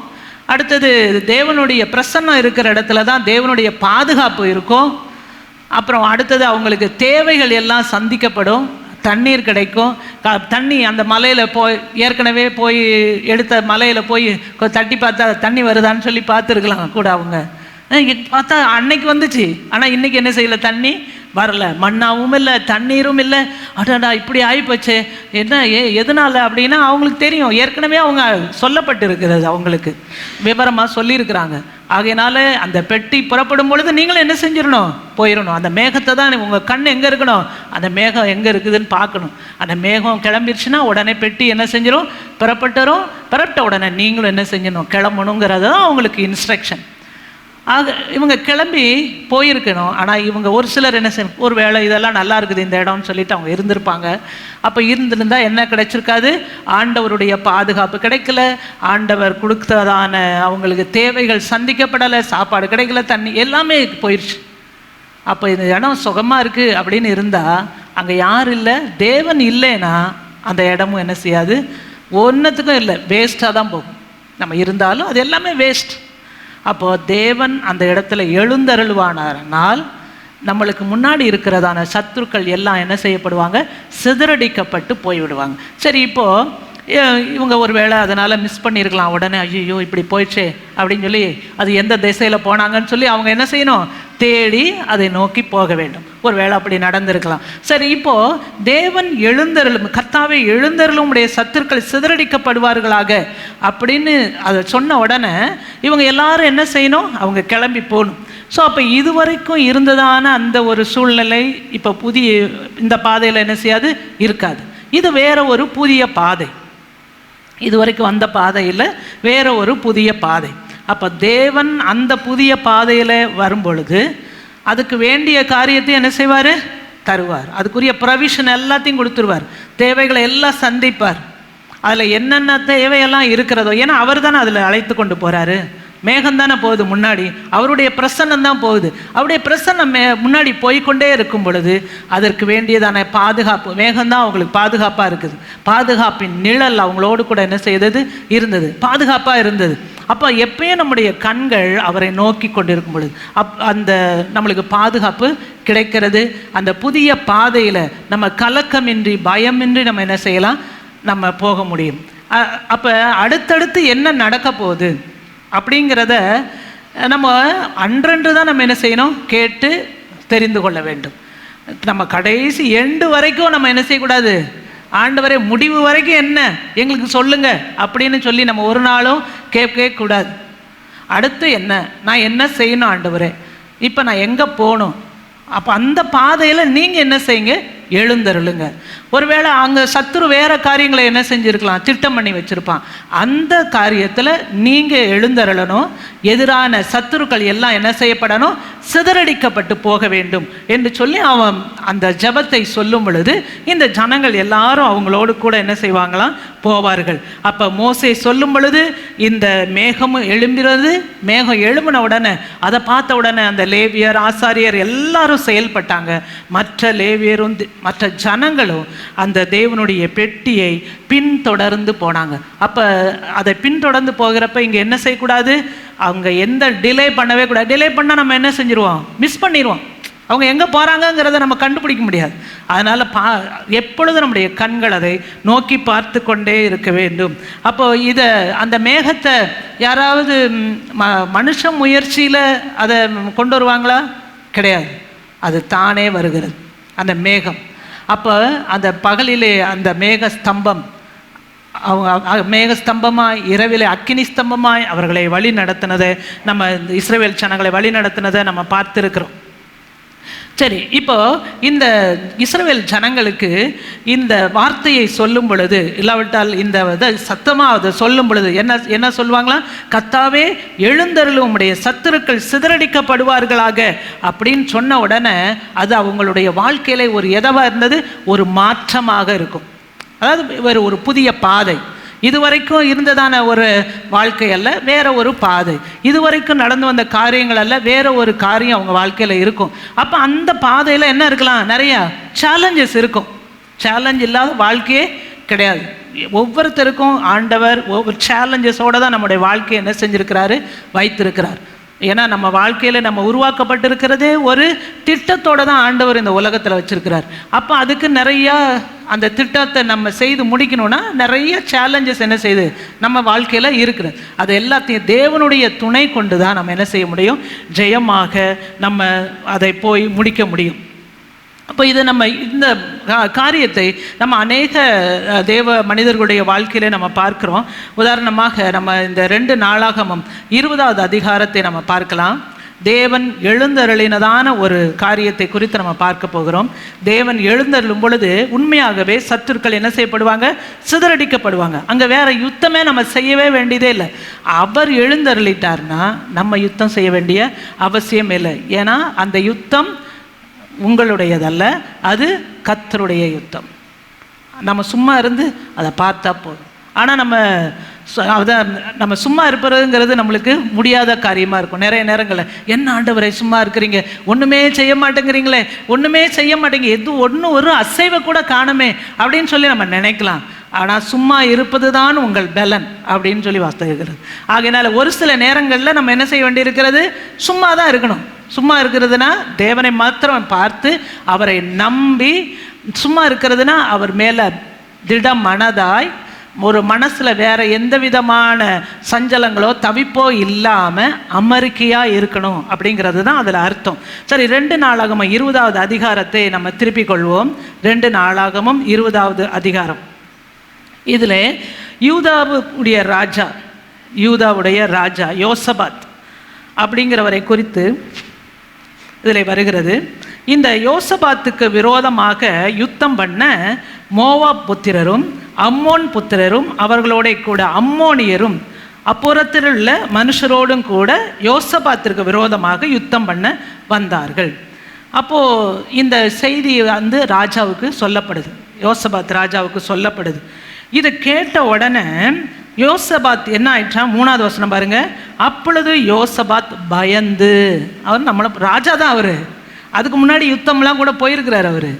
அடுத்தது தேவனுடைய பிரசன்னம் இருக்கிற இடத்துல தான் தேவனுடைய பாதுகாப்பு இருக்கும். அப்புறம் அடுத்தது அவங்களுக்கு தேவைகள் எல்லாம் சந்திக்கப்படும், தண்ணீர் கிடைக்கும். தண்ணி அந்த மலையில் ஏற்கனவே போய் எடுத்த மலையில் போய் தட்டி பார்த்தா தண்ணி வருதான்னு சொல்லி பார்த்துருக்கலாம் கூட. அவங்க பார்த்தா அன்னைக்கு வந்துச்சு, ஆனால் இன்றைக்கி என்ன செய்யலை, தண்ணி வரல, மண்ணாவும் இல்லை, தண்ணீரும் இல்லை. அடடா இப்படி ஆகிப்போச்சு, என்ன எதனால் அப்படின்னா அவங்களுக்கு தெரியும், ஏற்கனவே அவங்க சொல்லப்பட்டு இருக்கிறது, அவங்களுக்கு விவரமாக சொல்லியிருக்கிறாங்க. ஆகையினால அந்த பெட்டி புறப்படும் பொழுது நீங்களும் என்ன செஞ்சிடணும், போயிடணும். அந்த மேகத்தை தான் உங்கள் கண் எங்கே இருக்கணும், அந்த மேகம் எங்கே இருக்குதுன்னு பார்க்கணும். அந்த மேகம் கிளம்பிடுச்சுன்னா உடனே பெட்டி என்ன செஞ்சிடும், புறப்பட்ட உடனே நீங்களும் என்ன செஞ்சிடணும், கிளம்பணுங்கிறது தான் அவங்களுக்கு இன்ஸ்ட்ரக்ஷன். ஆக இவங்க கிளம்பி போயிருக்கணும். ஆனால் இவங்க ஒரு சிலர் என்ன செய்ய, ஒரு வேளை இதெல்லாம் நல்லா இருக்குது இந்த இடம்னு சொல்லிட்டு அவங்க இருந்திருப்பாங்க. அப்போ இருந்திருந்தால் என்ன கிடைச்சிருக்காது? ஆண்டவருடைய பாதுகாப்பு கிடைக்கல, ஆண்டவர் கொடுத்ததான அவங்களுக்கு தேவைகள் சந்திக்கப்படலை, சாப்பாடு கிடைக்கல, தண்ணி எல்லாமே போயிடுச்சு. அப்போ இந்த இடம் சுகமாக இருக்குது அப்படின்னு இருந்தால் அங்கே யாரும் இல்லை, தேவன் இல்லைன்னா அந்த இடமும் என்ன செய்யாது, ஒன்றுத்துக்கும் இல்லை, வேஸ்ட்டாக தான் போகும். நம்ம இருந்தாலும் அது எல்லாமே வேஸ்ட். அப்போது தேவன் அந்த இடத்துல எழுந்தருள்வானால் நம்மளுக்கு முன்னாடி இருக்கிறதான சத்துருக்கள் எல்லாம் என்ன செய்யப்படுவாங்க, சிதறடிக்கப்பட்டு போய்விடுவாங்க. சரி, இப்போது இவங்க ஒரு வேளை அதனால் மிஸ் பண்ணியிருக்கலாம். உடனே ஐயோ இப்படி போயிடுச்சே அப்படின்னு சொல்லி அது எந்த திசையில் போனாங்கன்னு சொல்லி அவங்க என்ன செய்யணும், தேடி அதை நோக்கி போக வேண்டும். ஒரு வேளை அப்படி நடந்திருக்கலாம். சரி, இப்போது தேவன் எழுந்தருளும், கர்த்தாவே எழுந்தருளும் உடைய சத்துருக்கள் சிதறடிக்கப்படுவார்களாக அப்படின்னு அதை சொன்ன உடனே இவங்க எல்லாரும் என்ன செய்யணும், அவங்க கிளம்பி போகணும். ஸோ அப்போ இதுவரைக்கும் இருந்ததான அந்த ஒரு சூழ்நிலை இப்போ புதிய இந்த பாதையில் என்ன செய்யாது, இருக்காது. இது வேற ஒரு புதிய பாதை, இதுவரைக்கும் வந்த பாதையில் வேற ஒரு புதிய பாதை. அப்போ தேவன் அந்த புதிய பாதையில் வரும் பொழுது அதுக்கு வேண்டிய காரியத்தை என்ன செய்வார், தருவார். அதுக்குரிய ப்ரொவிஷன் எல்லாத்தையும் கொடுத்துருவார், தேவைகளை எல்லாம் சந்திப்பார். அதில் என்னென்ன தேவையெல்லாம் இருக்கிறதோ, ஏன்னா அவர் தானே அதில் அழைத்து கொண்டு போகிறாரு. மேகம் தானே போகுது முன்னாடி, அவருடைய பிரசன்னம் தான் போகுது. அவருடைய பிரசன்னம் முன்னாடி போய்கொண்டே இருக்கும் பொழுது அதற்கு வேண்டியதான பாதுகாப்பு, மேகம்தான் அவங்களுக்கு பாதுகாப்பாக இருக்குது. பாதுகாப்பின் நிழல் அவங்களோடு கூட என்ன செய்தது, இருந்தது, பாதுகாப்பாக இருந்தது. அப்போ எப்பயும் நம்முடைய கண்கள் அவரை நோக்கி கொண்டிருக்கும் பொழுது அந்த நம்மளுக்கு பாதுகாப்பு கிடைக்கிறது. அந்த புதிய பாதையில் நம்ம கலக்கமின்றி பயமின்றி நம்ம என்ன செய்யலாம், நம்ம போக முடியும். அப்போ அடுத்தடுத்து என்ன நடக்க போகுது அப்படிங்கிறத நம்ம அன்றன்று தான் நம்ம என்ன செய்யணும், கேட்டு தெரிந்து கொள்ள வேண்டும். நம்ம கடைசி எண்டு வரைக்கும் நம்ம என்ன செய்யக்கூடாது, ஆண்டவரே முடிவு வரைக்கும் என்ன எங்களுக்கு சொல்லுங்க அப்படின்னு சொல்லி நம்ம ஒரு நாளும் கேட்கக்கூடாது. அடுத்து என்ன, நான் என்ன செய்யணும் ஆண்டவரே, இப்போ நான் எங்கே போகணும், அப்போ அந்த பாதையில் நீங்கள் என்ன செய்யுங்க, எழுந்தருளுங்க. ஒருவேளை அங்கே சத்துரு வேறு காரியங்களை என்ன செஞ்சுருக்கலாம், திட்டம் பண்ணி வச்சுருப்பான். அந்த காரியத்தில் நீங்கள் எழுந்தருளணும். எதிரான சத்துருக்கள் எல்லாம் என்ன செய்யப்படணும், சிதறடிக்கப்பட்டு போக வேண்டும் என்று சொல்லி அவன் அந்த ஜெபத்தை சொல்லும் பொழுது இந்த ஜனங்கள் எல்லாரும் அவங்களோடு கூட என்ன செய்வாங்களாம், போவார்கள். அப்போ மோசே சொல்லும் பொழுது இந்த மேகமும் எழும்பிறது. மேகம் எழும்பின உடனே அதை பார்த்த உடனே அந்த லேவியர் ஆசாரியர் எல்லாரும் செயல்பட்டாங்க. மற்ற லேவியரும் மற்ற ஜனங்களும் அந்த தேவனுடைய பெட்டியை பின்தொடர்ந்து போனாங்க. அப்போ அதை பின்தொடர்ந்து போகிறப்ப இங்கே என்ன செய்யக்கூடாது, அவங்க எந்த டிலே பண்ணவே கூடாது. டிலே பண்ணால் நம்ம என்ன செஞ்சுருவோம், மிஸ் பண்ணிடுவோம். அவங்க எங்கே போகிறாங்கங்கிறத நம்ம கண்டுபிடிக்க முடியாது. அதனால் எப்பொழுதும் நம்முடைய கண்கள் அதை நோக்கி பார்த்து கொண்டே இருக்க வேண்டும். அப்போ இதை அந்த மேகத்தை யாராவது மனுஷ முயற்சியில் அதை கொண்டு வருவாங்களா? கிடையாது, அது தானே வருகிறது அந்த மேகம். அப்போ அந்த பகலிலே அந்த மேக ஸ்தம்பம், அவங்க மேகஸ்தம்பமாய் இரவிலே அக்கினி ஸ்தம்பமாய் அவர்களை வழி நடத்தினதை நம்ம இஸ்ரவேல் ஜனங்களை வழி நடத்தினதை நம்ம பார்த்துருக்கிறோம். சரி, இப்போ இந்த இஸ்ரவேல் ஜனங்களுக்கு இந்த வார்த்தையை சொல்லும் பொழுது, இல்லாவிட்டால் இந்த சத்தமாக அதை சொல்லும் பொழுது என்ன சொல்லுவாங்களா, கர்த்தாவே எழுந்தருளும் உம்முடைய சத்துருக்கள் சிதறடிக்கப்படுவார்களாக அப்படின்னு சொன்ன உடனே அது அவங்களுடைய வாழ்க்கையில ஒரு எதவாக இருந்தது, ஒரு மாற்றமாக இருக்கும். அதாவது ஒரு புதிய பாதை, இதுவரைக்கும் இருந்ததான ஒரு வாழ்க்கை அல்ல, வேற ஒரு பாதை. இதுவரைக்கும் நடந்து வந்த காரியங்கள் அல்ல, வேற ஒரு காரியம் அவங்க வாழ்க்கையில் இருக்கும். அப்போ அந்த பாதையில் என்ன இருக்கலாம், நிறைய சேலஞ்சஸ் இருக்கும். சேலஞ்ச் இல்லாத வாழ்க்கையே கிடையாது. ஒவ்வொருத்தருக்கும் ஆண்டவர் ஒவ்வொரு சேலஞ்சஸோடு தான் நம்முடைய வாழ்க்கையை என்ன செஞ்சுருக்கிறாரு, வைத்திருக்கிறார். ஏன்னா நம்ம வாழ்க்கையில் நம்ம உருவாக்கப்பட்டிருக்கிறதே ஒரு திட்டத்தோடு தான் ஆண்டவர் இந்த உலகத்தில் வச்சுருக்கிறார். அப்போ அதுக்கு நிறையா அந்த திட்டத்தை நம்ம செய்து முடிக்கணும்னா நிறைய சேலஞ்சஸ் என்ன செய்யுது நம்ம வாழ்க்கையில் இருக்குது. அது எல்லாத்தையும் தேவனுடைய துணை கொண்டு தான் நம்ம என்ன செய்ய முடியும், ஜெயமாக நம்ம அதை போய் முடிக்க முடியும். அப்போ இதை நம்ம இந்த காரியத்தை நம்ம அநேக தேவ மனிதர்களுடைய வாழ்க்கையில நம்ம பார்க்குறோம். உதாரணமாக நம்ம இந்த 2 நாளாகமம் 20வது அதிகாரத்தை நம்ம பார்க்கலாம். தேவன் எழுந்தருளினதான ஒரு காரியத்தை குறித்து நம்ம பார்க்க போகிறோம். தேவன் எழுந்தருளும் பொழுது உண்மையாகவே சத்துருக்கள் என்ன செய்யப்படுவாங்க? சிதறடிக்கப்படுவாங்க. அங்கே வேற யுத்தமே நம்ம செய்யவே வேண்டியதே இல்லை. அவர் எழுந்தருளிட்டார்னா நம்ம யுத்தம் செய்ய வேண்டிய அவசியம் இல்லை. ஏன்னா அந்த யுத்தம் உங்களுடையதல்ல, அது கர்த்தருடைய யுத்தம். நம்ம சும்மா இருந்து அதை பார்த்தா போதும். ஆனால் நம்ம சும்மா இருப்பதுங்கிறது நம்மளுக்கு முடியாத காரியமாக இருக்கும். நிறைய நேரங்களில் என்ன ஆண்டவரை சும்மா இருக்கிறீங்க, ஒன்றுமே செய்ய மாட்டேங்கிறீங்களே, ஒன்றுமே செய்ய மாட்டேங்க, ஒரு அசைவை கூட காணுமே அப்படின்னு சொல்லி நம்ம நினைக்கலாம். ஆனால் சும்மா இருப்பது தான் உங்கள் பலன் அப்படின்னு சொல்லி வாசிக்கிறது. ஆகையினால ஒரு சில நேரங்களில் நம்ம என்ன செய்ய வேண்டியிருக்கிறது? சும்மா தான் இருக்கணும். சும்மா இருக்கிறதுனா தேவனை மாத்திரம் பார்த்து அவரை நம்பி, சும்மா இருக்கிறதுனா அவர் மேலே திட மனதாய், ஒரு மனசில் வேற எந்த விதமான சஞ்சலங்களோ தவிப்போ இல்லாமல் அமெரிக்கையாக இருக்கணும் அப்படிங்கிறது தான் அதில் அர்த்தம். சரி, 2 நாளாகமம் 20வது அதிகாரத்தை நம்ம திருப்பிக் கொள்வோம். 2 நாளாகமம் 20வது அதிகாரம். இதில் யூதாவுடைய ராஜா யோசபாத் அப்படிங்கிறவரை குறித்து இதில் வருகிறது. இந்த யோசபாத்துக்கு விரோதமாக யுத்தம் பண்ண மோவாப் புத்திரரும் அம்மோன் புத்திரரும் அவர்களோட கூட அம்மோனியரும் அப்புறத்தில் உள்ள மனுஷரோடும் கூட யோசபாத்திற்கு விரோதமாக யுத்தம் பண்ண வந்தார்கள். அப்போது இந்த செய்தி ராஜாவுக்கு சொல்லப்படுது, யோசபாத் ராஜாவுக்கு சொல்லப்படுது. இதை கேட்ட உடனே யோசபாத் என்ன ஆயிடுச்சான்? 3வது வசனம் பாருங்க. அப்பொழுது யோசபாத் பயந்து, அவர் நம்மளை ராஜா தான், அவர் அதுக்கு முன்னாடி யுத்தம்லாம் கூட போயிருக்கிறார் அவர்.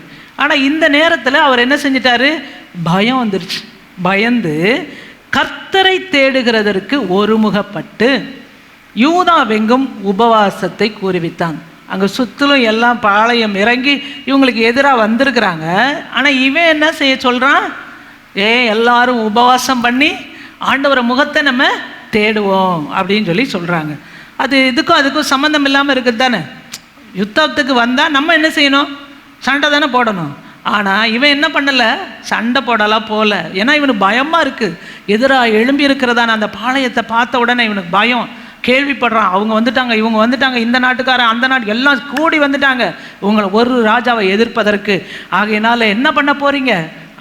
ஆனால் இந்த நேரத்தில் அவர் என்ன செஞ்சிட்டாரு? பயம் வந்துருச்சு. பயந்து கர்த்தரை தேடுகிறதற்கு ஒருமுகப்பட்டு யூதாவெங்கும் உபவாசத்தை கூறுவித்தான். அங்கே சுற்றிலும் எல்லாம் பாளையம் இறங்கி இவங்களுக்கு எதிராக வந்திருக்கிறாங்க. ஆனால் இவன் என்ன செய்ய சொல்கிறான்? எல்லாரும் உபவாசம் பண்ணி ஆண்டவரை முகத்தை நம்ம தேடுவோம் அப்படின்னு சொல்லி சொல்கிறாங்க. அது அதுக்கும் சம்மந்தம் இல்லாமல் இருக்குது தானே. யுத்தத்துக்கு வந்தால் நம்ம என்ன செய்யணும்? சண்டை தானே போடணும். ஆனால் இவன் என்ன பண்ணலை? சண்டை போடலாம் போகல. ஏன்னா இவனுக்கு பயமாக இருக்குது. எதிராக எழும்பி இருக்கிறதான அந்த பாளையத்தை பார்த்த உடனே இவனுக்கு பயம். கேள்விப்படுறான், அவங்க வந்துட்டாங்க, இவங்க வந்துட்டாங்க, இந்த நாட்டுக்காரன் அந்த நாட்டு எல்லாம் கூடி வந்துட்டாங்க உங்களை ஒரு ராஜாவை எதிர்ப்பதற்கு. ஆகையினால என்ன பண்ண போகிறீங்க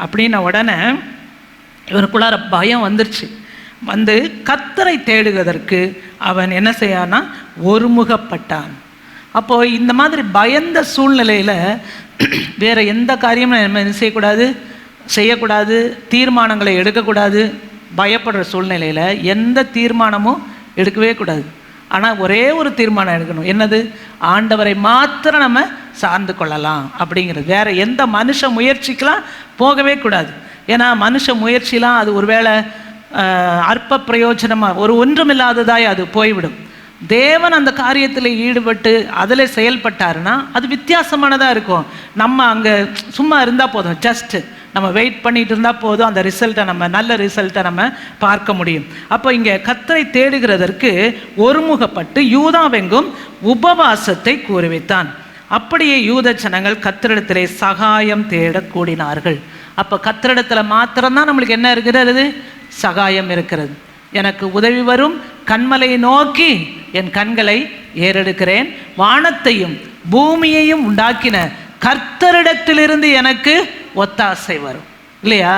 அப்படின்ன உடனே இவனுக்குள்ளார பயம் வந்துருச்சு. வந்து கர்த்தரை தேடுவதற்கு அவன் என்ன செய்யானா? ஒருமுகப்பட்டான். அப்போது இந்த மாதிரி பயந்த சூழ்நிலையில் வேறு எந்த காரியமும் நம்ம என்ன செய்யக்கூடாது, தீர்மானங்களை எடுக்கக்கூடாது. பயப்படுற சூழ்நிலையில் எந்த தீர்மானமும் எடுக்கவே கூடாது. ஆனால் ஒரே ஒரு தீர்மானம் எடுக்கணும். என்னது? ஆண்டவரை மாத்திரம் நம்ம சார்ந்து கொள்ளலாம் அப்படிங்கிறது. வேறு எந்த மனுஷ முயற்சிக்கெலாம் போகவே கூடாது. ஏன்னா மனுஷ முயற்சிலாம் அது ஒருவேளை அற்ப பிரயோஜனமாக ஒன்றுமில்லாததாய் அது போய்விடும். தேவன் அந்த காரியத்தில் ஈடுபட்டு அதில் செயல்பட்டாருன்னா அது வித்தியாசமானதாக இருக்கும். நம்ம அங்கே சும்மா இருந்தால் போதும், ஜஸ்ட்டு நம்ம வெயிட் பண்ணிட்டு இருந்தால் போதும், அந்த ரிசல்ட்டை நல்ல ரிசல்ட்டை நம்ம பார்க்க முடியும். அப்போ இங்கே கர்த்தரை தேடுகிறதற்கு ஒருமுகப்பட்டு யூதாவெங்கும் உபவாசத்தை கூறுவித்தான். அப்படியே யூத ஜனங்கள் கர்த்தரிடத்திலே சகாயம் தேட கூடினார்கள். அப்போ கர்த்தரிடத்தில் மாத்திரம்தான் நம்மளுக்கு என்ன இருக்கிறது? சகாயம் இருக்கிறது. எனக்கு உதவி வரும் கண்மலையை நோக்கி என் கண்களை ஏறெடுக்கிறேன், வானத்தையும் பூமியையும் உண்டாக்கின கர்த்தரிடத்திலிருந்து எனக்கு ஒத்தாசை வரும். இல்லையா?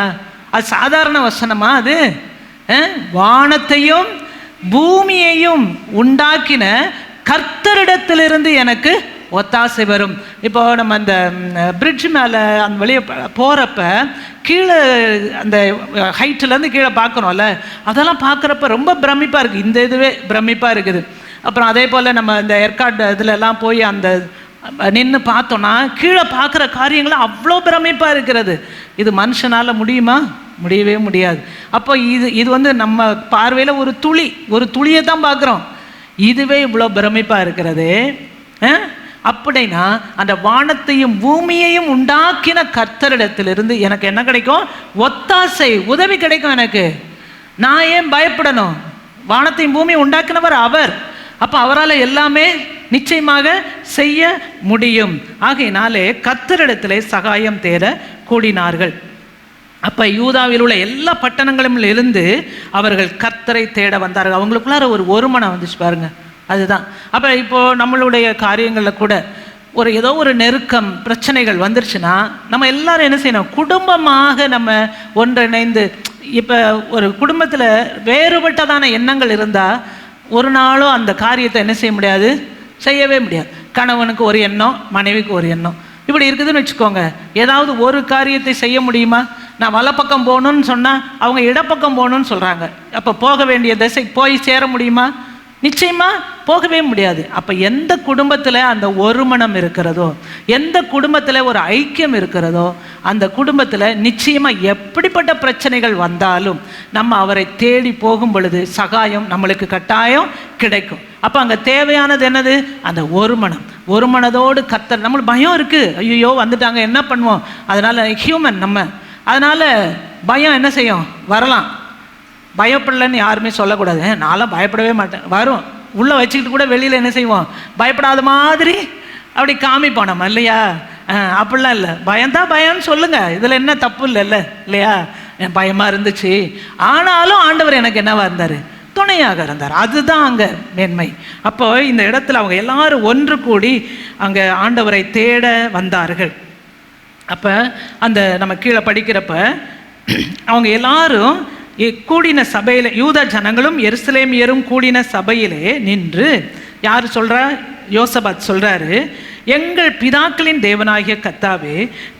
அது சாதாரண வசனமா? அது வானத்தையும் பூமியையும் உண்டாக்கின கர்த்தரிடத்திலிருந்து எனக்கு ஒத்தாசை வரும். இப்போ நம்ம அந்த பிரிட்ஜ் மேலே அந்த வழியை போகிறப்ப கீழே அந்த ஹைட்டிலேருந்து கீழே பார்க்குறோம்ல, அதெல்லாம் பார்க்குறப்ப ரொம்ப பிரமிப்பாக இருக்குது. இந்த இதுவே பிரமிப்பாக இருக்குது. அப்புறம் அதே போல் நம்ம இந்த ஏற்காடு இதிலெல்லாம் போய் அந்த நின்று பார்த்தோன்னா கீழே பார்க்குற காரியங்களும் அவ்வளோ பிரமிப்பாக இருக்கிறது. இது மனுஷனால் முடியுமா? முடியவே முடியாது. அப்போ இது நம்ம பார்வையில் ஒரு துளியை தான் பார்க்குறோம். இதுவே இவ்வளோ பிரமிப்பாக இருக்கிறது. அப்படின்னா அந்த வானத்தையும் பூமியையும் உண்டாக்கின கர்த்தரிடத்திலிருந்து எனக்கு என்ன கிடைக்கும்? ஒத்தாசை, உதவி கிடைக்கும் எனக்கு. நான் ஏன் பயப்படணும்? வானத்தையும் பூமியை உண்டாக்கினவர் அவர். அப்போ அவரால் எல்லாமே நிச்சயமாக செய்ய முடியும். ஆகையினாலே கர்த்தரிடத்திலே சகாயம் தேட கூடினார்கள். அப்போ யூதாவில் உள்ள எல்லா பட்டணங்களிலும் இருந்து அவர்கள் கர்த்தரை தேட வந்தார்கள். அவங்களுக்குள்ளார ஒரு மனம் வந்துச்சு பாருங்க. அதுதான். அப்போ இப்போது நம்மளுடைய காரியங்களில் கூட ஏதோ ஒரு நெருக்கம் பிரச்சனைகள் வந்துருச்சுன்னா நம்ம எல்லாரும் என்ன செய்யணும்? குடும்பமாக நம்ம ஒன்றிணைந்து. இப்போ ஒரு குடும்பத்தில் வேறுபட்டதான எண்ணங்கள் இருந்தால் ஒரு நாளும் அந்த காரியத்தை என்ன செய்ய முடியாது? செய்யவே முடியாது. கணவனுக்கு ஒரு எண்ணம், மனைவிக்கு ஒரு எண்ணம், இப்படி இருக்குதுன்னு வச்சுக்கோங்க. ஏதாவது ஒரு காரியத்தை செய்ய முடியுமா? நான் வலப்பக்கம் போகணுன்னு சொன்னால் அவங்க இடப்பக்கம் போகணுன்னு சொல்கிறாங்க. அப்போ போக வேண்டிய திசைக்கு போய் சேர முடியுமா? நிச்சயமாக போகவே முடியாது. அப்போ எந்த குடும்பத்தில் அந்த ஒரு மனம் இருக்கிறதோ, எந்த குடும்பத்தில் ஒரு ஐக்கியம் இருக்கிறதோ, அந்த குடும்பத்தில் நிச்சயமாக எப்படிப்பட்ட பிரச்சனைகள் வந்தாலும் நம்ம அவரை தேடி போகும் பொழுது சகாயம் நம்மளுக்கு கட்டாயம் கிடைக்கும். அப்போ அங்கே தேவையானது என்னது? அந்த ஒரு மனம். ஒரு மனதோடு கர்த்தர். நம்மளுக்கு பயம் இருக்குது, ஐயோ வந்துட்டாங்க என்ன பண்ணுவோம்? அதனால் ஹியூமன் நம்ம, அதனால் பயம் என்ன செய்யும்? வரலாம். பயப்படலன்னு யாருமே சொல்லக்கூடாது. நான்லாம் பயப்படவே மாட்டேன். வரும், உள்ளே வச்சுக்கிட்டு கூட வெளியில் என்ன செய்வோம்? பயப்படாத மாதிரி அப்படி காமிப்போம் நம்ம, இல்லையா? அப்படிலாம் இல்லை. பயம்தான் பயம்னு சொல்லுங்கள், இதில் என்ன தப்பு இல்லையா? என் பயமாக இருந்துச்சு, ஆனாலும் ஆண்டவர் எனக்கு என்னவா இருந்தார்? துணையாக இருந்தார். அதுதான் அங்கே மேன்மை. அப்போ இந்த இடத்துல அவங்க எல்லாரும் ஒன்று கூடி அங்கே ஆண்டவரை தேட வந்தார்கள். அப்போ அந்த நம்ம கீழே படிக்கிறப்ப அவங்க எல்லாரும் கூடின சபையில், யூத ஜனங்களும் எருசலேமியரும் கூடின சபையிலே நின்று, யார் சொல்கிறா? யோசபாத் சொல்கிறாரு, எங்கள் பிதாக்களின் தேவனாகிய கர்த்தாவே,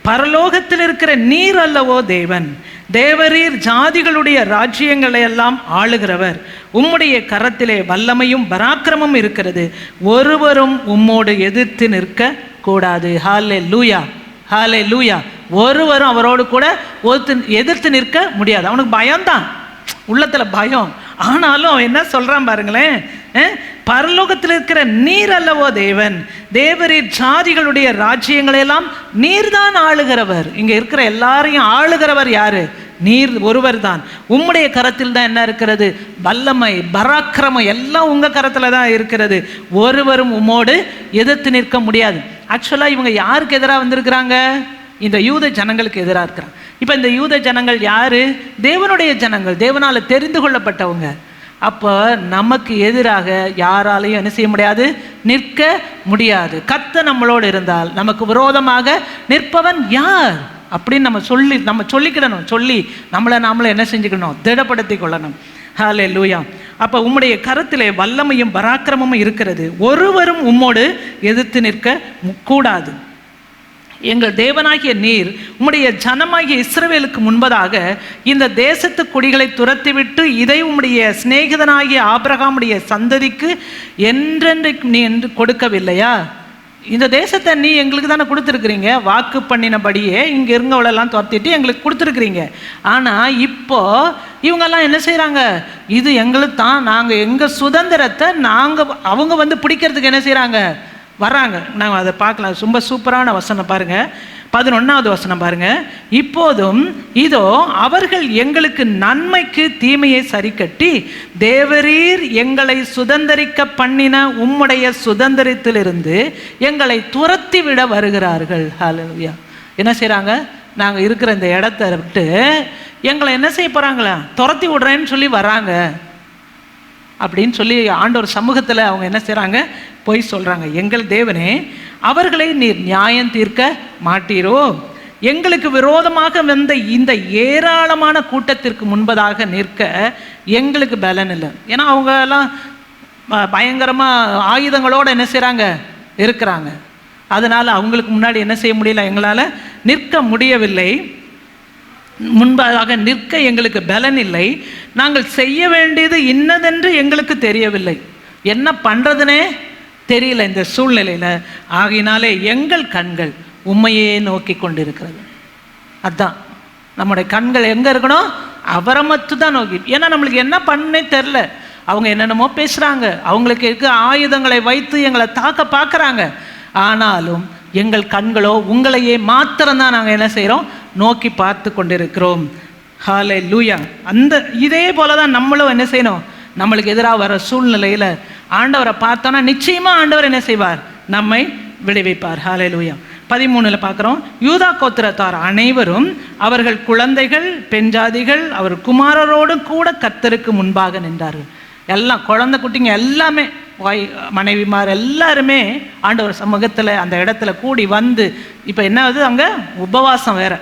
பரலோகத்தில் இருக்கிற நீர் அல்லவோ தேவன், தேவரீர் ஜாதிகளுடைய ராஜ்யங்களை எல்லாம் ஆளுகிறவர், உம்முடைய கரத்திலே வல்லமையும் பராக்கிரமும் இருக்கிறது, ஒருவரும் உம்மோடு எதிர்த்து நிற்க கூடாது. ஹல்லேலூயா, ஹல்லேலூயா. ஒருவரும் அவரோடு கூட எதிர்த்து நிற்க முடியாது. அவனுக்கு பயம்தான், உள்ளத்தில் பயம். ஆனாலும் அவன் என்ன சொல்கிறான் பாருங்களேன், பரலோகத்தில் இருக்கிற நீர் அல்லவோ தேவன், தேவரீர் ஜாதிகளுடைய ராஜ்யங்களெல்லாம் நீர்தான் ஆளுகிறவர். இங்கே இருக்கிற எல்லாரையும் ஆளுகிறவர் யாரு? நீர் ஒருவர் தான். உம்முடைய கரத்தில் தான் என்ன இருக்கிறது? வல்லமை, பராக்கிரமம் எல்லாம் உங்கள் கரத்தில் தான் இருக்கிறது. ஒருவரும் உம்மோடு எதிர்த்து நிற்க முடியாது. ஆக்சுவலாக இவங்க யாருக்கு எதிராக வந்திருக்கிறாங்க? இந்த யூத ஜனங்களுக்கு எதிராக இருக்கிறாங்க. இப்போ இந்த யூத ஜனங்கள் யாரு? தேவனுடைய ஜனங்கள், தேவனால் தெரிந்து கொள்ளப்பட்டவங்க. அப்போ நமக்கு எதிராக யாராலையும் என்ன செய்ய முடியாது? நிற்க முடியாது. கர்த்தர் நம்மளோடு இருந்தால் நமக்கு விரோதமாக நிற்பவன் யார் அப்படின்னு நம்ம சொல்லிக்கிடணும். சொல்லி நம்மளை என்ன செஞ்சுக்கணும்? திடப்படுத்தி கொள்ளணும். ஹல்லேலூயா. அப்போ உம்முடைய கரத்திலே வல்லமையும் பராக்கிரமும் இருக்கிறது, ஒருவரும் உம்மோடு எதிர்த்து நிற்க கூடாது. எங்கள் தேவனாகிய நீர் உம்முடைய ஜனமாகிய இஸ்ரவேலுக்கு முன்பதாக இந்த தேசத்து குடிகளை துரத்திவிட்டு இதை உம்முடைய சிநேகிதனாகிய ஆபிரகாமுடைய சந்ததிக்கு என்றென்றைக்கு நீ என்று கொடுக்கவில்லையா? இந்த தேசத்தை நீ எங்களுக்கு தானே கொடுத்துருக்குறீங்க, வாக்கு பண்ணினபடியே இங்கே இருங்கவளெல்லாம் துரத்திட்டு எங்களுக்கு கொடுத்துருக்குறீங்க. ஆனால் இப்போ இவங்கெல்லாம் என்ன செய்கிறாங்க? இது எங்களுக்கு தான், நாங்கள் எங்கள் சுதந்திரத்தை அவங்க வந்து பிடிக்கிறதுக்கு என்ன செய்கிறாங்க? வர்றாங்க. நாங்கள் அதை பார்க்கலாம். ரொம்ப சூப்பரான வசனம் பாருங்கள், 11வது வசனம் பாருங்கள். இப்போதும் இதோ அவர்கள் எங்களுக்கு நன்மைக்கு தீமையை சரி கட்டி தேவரீர் எங்களை சுதந்திரிக்க பண்ணின உம்முடைய சுதந்திரத்திலிருந்து எங்களை துரத்தி விட வருகிறார்கள். ஹல்லேலூயா. என்ன செய்கிறாங்க? நாங்கள் இருக்கிற இந்த இடத்த விட்டு எங்களை என்ன செய்ய போகிறாங்களா? துரத்தி விடுறேன்னு சொல்லி வராங்க அப்படின்னு சொல்லி ஆண்டவர் சமூகத்தில் அவங்க என்ன செய்கிறாங்க? போய் சொல்கிறாங்க. எங்கள் தேவனே, அவர்களை நீர் நியாயம் தீர்க்க மாட்டீரோ? எங்களுக்கு விரோதமாக வந்த இந்த ஏராளமான கூட்டத்திற்கு முன்பதாக நிற்க எங்களுக்கு பலன் இல்லை. ஏன்னா அவங்க எல்லாம் பயங்கரமாக ஆயுதங்களோடு என்ன செய்கிறாங்க? இருக்கிறாங்க. அதனால் அவங்களுக்கு முன்னாடி என்ன செய்ய முடியல, எங்களால் நிற்க முடியவில்லை. முன்பாக நிற்க எங்களுக்கு பலன் இல்லை. நாங்கள் செய்ய வேண்டியது இன்னதென்று எங்களுக்கு தெரியவில்லை. என்ன பண்ணுறதுனே தெரியல இந்த சூழ்நிலையில். ஆகினாலே எங்கள் கண்கள் உண்மையே நோக்கி கொண்டிருக்கிறது. அதுதான் நம்முடைய கண்கள் எங்கே இருக்கணும்? அவரை மட்டும் தான் நோக்கி. ஏன்னா நம்மளுக்கு என்ன பண்ணே தெரில. அவங்க என்னென்னமோ பேசுகிறாங்க, அவங்களுக்கு இருக்க ஆயுதங்களை வைத்து எங்களை தாக்க பார்க்குறாங்க. ஆனாலும் எங்கள் கண்களோ உங்களையே மாத்திரம்தான் நாங்கள் என்ன செய்கிறோம்? நோக்கி பார்த்து கொண்டிருக்கிறோம். ஹல்லேலூயா. இதே போல தான் நம்மளும் என்ன செய்யணும்? நம்மளுக்கு எதிராக வர சூழ்நிலையில் ஆண்டவரை பார்த்தோன்னா நிச்சயமாக ஆண்டவர் என்ன செய்வார்? நம்மை விடுவிப்பார். ஹல்லேலூயா. 13 பார்க்குறோம். யூதா கோத்திரத்தார் அனைவரும் அவர்கள் குழந்தைகள் பெண் ஜாதிகள் அவர் குமாரரோடு கூட கர்த்தருக்கு முன்பாக நின்றார்கள். எல்லாம் குழந்தை குட்டிங்க எல்லாமே மனைவிமார் எல்லாருமே ஆண்டவர் சமூகத்தில் அந்த இடத்துல கூடி வந்து, இப்போ என்ன ஆகுது, அங்கே உபவாசம் வேற,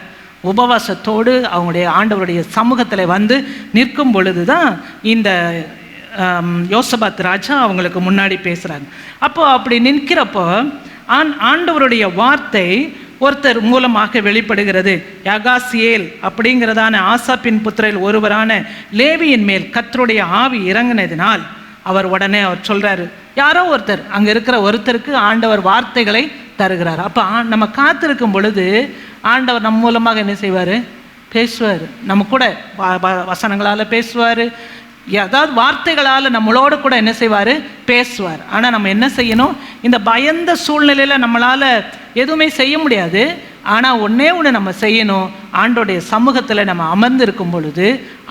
உபவாசத்தோடு அவங்களுடைய ஆண்டவருடைய சமூகத்தில் வந்து நிற்கும் பொழுது தான் இந்த யோசபாத் ராஜா அவங்களுக்கு முன்னாடி பேசுகிறாங்க. அப்போது அப்படி நிற்கிறப்போ ஆண்டவருடைய வார்த்தை ஒருத்தர் மூலமாக வெளிப்படுகிறது. யகாசியேல் அப்படிங்கிறதான ஆசாப்பின் புத்திரரில் ஒருவரான லேவியின் மேல் கர்த்தருடைய ஆவி இறங்கினதினால் அவர் உடனே சொல்கிறாரு, யாரோ ஒருத்தர், அங்கே இருக்கிற ஒருத்தருக்கு ஆண்டவர் வார்த்தைகளை தருகிறார். அப்போ நம்ம காத்திருக்கும் பொழுது ஆண்டவர் நம் மூலமாக என்ன செய்வார், பேசுவார். நம்ம கூட வசனங்களால் பேசுவார், அதாவது வார்த்தைகளால் நம்மளோட கூட என்ன செய்வார், பேசுவார். ஆனால் நம்ம என்ன செய்யணும், இந்த பயந்த சூழ்நிலையில் நம்மளால் எதுவுமே செய்ய முடியாது. ஆனால் ஒன்றே ஒன்று நம்ம செய்யணும், ஆண்டோடைய சமூகத்தில் நம்ம அமர்ந்து இருக்கும் பொழுது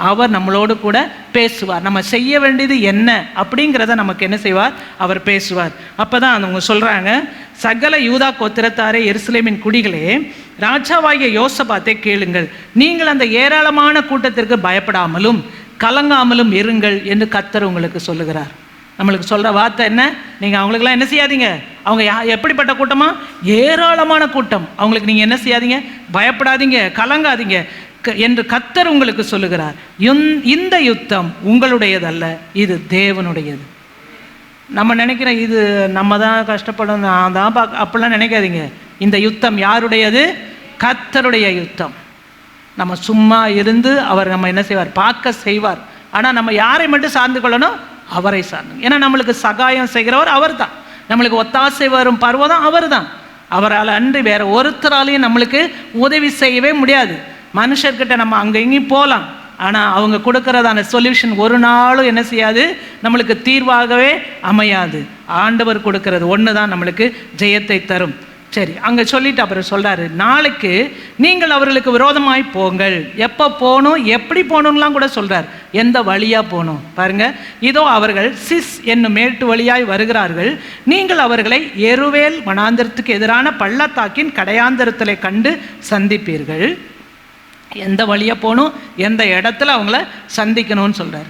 அவர் நம்மளோடு கூட பேசுவார். நம்ம செய்ய வேண்டியது என்ன அப்படிங்கிறத நமக்கு என்ன செய்வார், அவர் பேசுவார். அப்போ தான் அவங்க சொல்கிறாங்க, சகல யூதா கோத்திரத்தாரே எருசலேமின் குடிகளே, ராஜாவாகிய யோசபாத்தை கேளுங்கள், நீங்கள் அந்த ஏராளமான கூட்டத்திற்கு பயப்படாமலும் கலங்காமலும் இருங்கள் என்று கர்த்தர் உங்களுக்கு சொல்லுகிறார். நம்மளுக்கு சொல்கிற வார்த்தை என்ன, நீங்கள் அவங்களுக்கெல்லாம் என்ன செய்யாதீங்க, அவங்க எப்படிப்பட்ட கூட்டமா, ஏராளமான கூட்டம், அவங்களுக்கு நீங்கள் என்ன செய்யாதீங்க, பயப்படாதீங்க, கலங்காதீங்க என்று கர்த்தர் உங்களுக்கு சொல்லுகிறார். இந்த யுத்தம் உங்களுடையதல்ல, இது தேவனுடையது. நம்ம நினைக்கிறோம் இது நம்ம தான் கஷ்டப்படும், நான் தான் அப்படிலாம் நினைக்காதீங்க. இந்த யுத்தம் யாருடையது, கர்த்தருடைய யுத்தம். நம்ம சும்மா இருந்து அவர் நம்ம என்ன செய்வார், பார்க்க செய்வார். ஆனால் நம்ம யாரை மட்டும் சார்ந்து கொள்ளணும், அவரை சார்ந்து. ஏன்னா நம்மளுக்கு சகாயம் செய்கிறவர் அவர் தான், நம்மளுக்கு ஒத்தாசை வரும் பருவம் அவர் தான். அவரால் அன்றி வேற ஒருத்தராலையும் நம்மளுக்கு உதவி செய்யவே முடியாது. மனுஷர்கிட்ட நம்ம அங்கே இங்கேயும் போகலாம், ஆனால் அவங்க கொடுக்கறதான சொல்யூஷன் ஒரு நாளும் என்ன செய்யாது, நம்மளுக்கு தீர்வாகவே அமையாது. ஆண்டவர் கொடுக்கறது ஒன்று தான் நம்மளுக்கு ஜெயத்தை தரும். சரி, அங்கே சொல்லிட்டு அப்புறம் சொல்கிறாரு, நாளைக்கு நீங்கள் அவர்களுக்கு விரோதமாய் போங்கள். எப்போ போகணும், எப்படி போகணும்லாம் கூட சொல்கிறார், எந்த வழியாக போகணும் பாருங்கள். இதோ அவர்கள் சிஸ் என்னும் மேட்டு வழியாய் வருகிறார்கள், நீங்கள் அவர்களை எருவேல் வனாந்திரத்துக்கு எதிரான பள்ளத்தாக்கின் கடையாந்திரத்தில் கண்டு சந்திப்பீர்கள். எந்த வழியாக போகணும், எந்த இடத்துல அவங்கள சந்திக்கணும்னு சொல்கிறார்.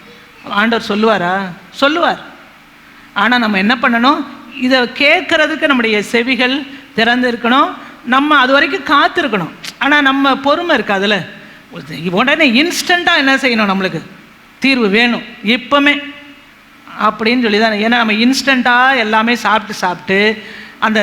ஆண்டவர் சொல்லுவாரா, சொல்லுவார். ஆனால் நம்ம என்ன பண்ணணும், இதை கேட்கறதுக்கு நம்முடைய செவிகள் திறந்து இருக்கணும், நம்ம அது வரைக்கும் காத்திருக்கணும். ஆனால் நம்ம பொறுமை இருக்காதுல்ல, உடனே இன்ஸ்டண்ட்டாக என்ன செய்யணும், நம்மளுக்கு தீர்வு வேணும் இப்போமே அப்படின்னு சொல்லி தான். ஏன்னா நம்ம இன்ஸ்டண்ட்டாக எல்லாமே சாப்பிட்டு அந்த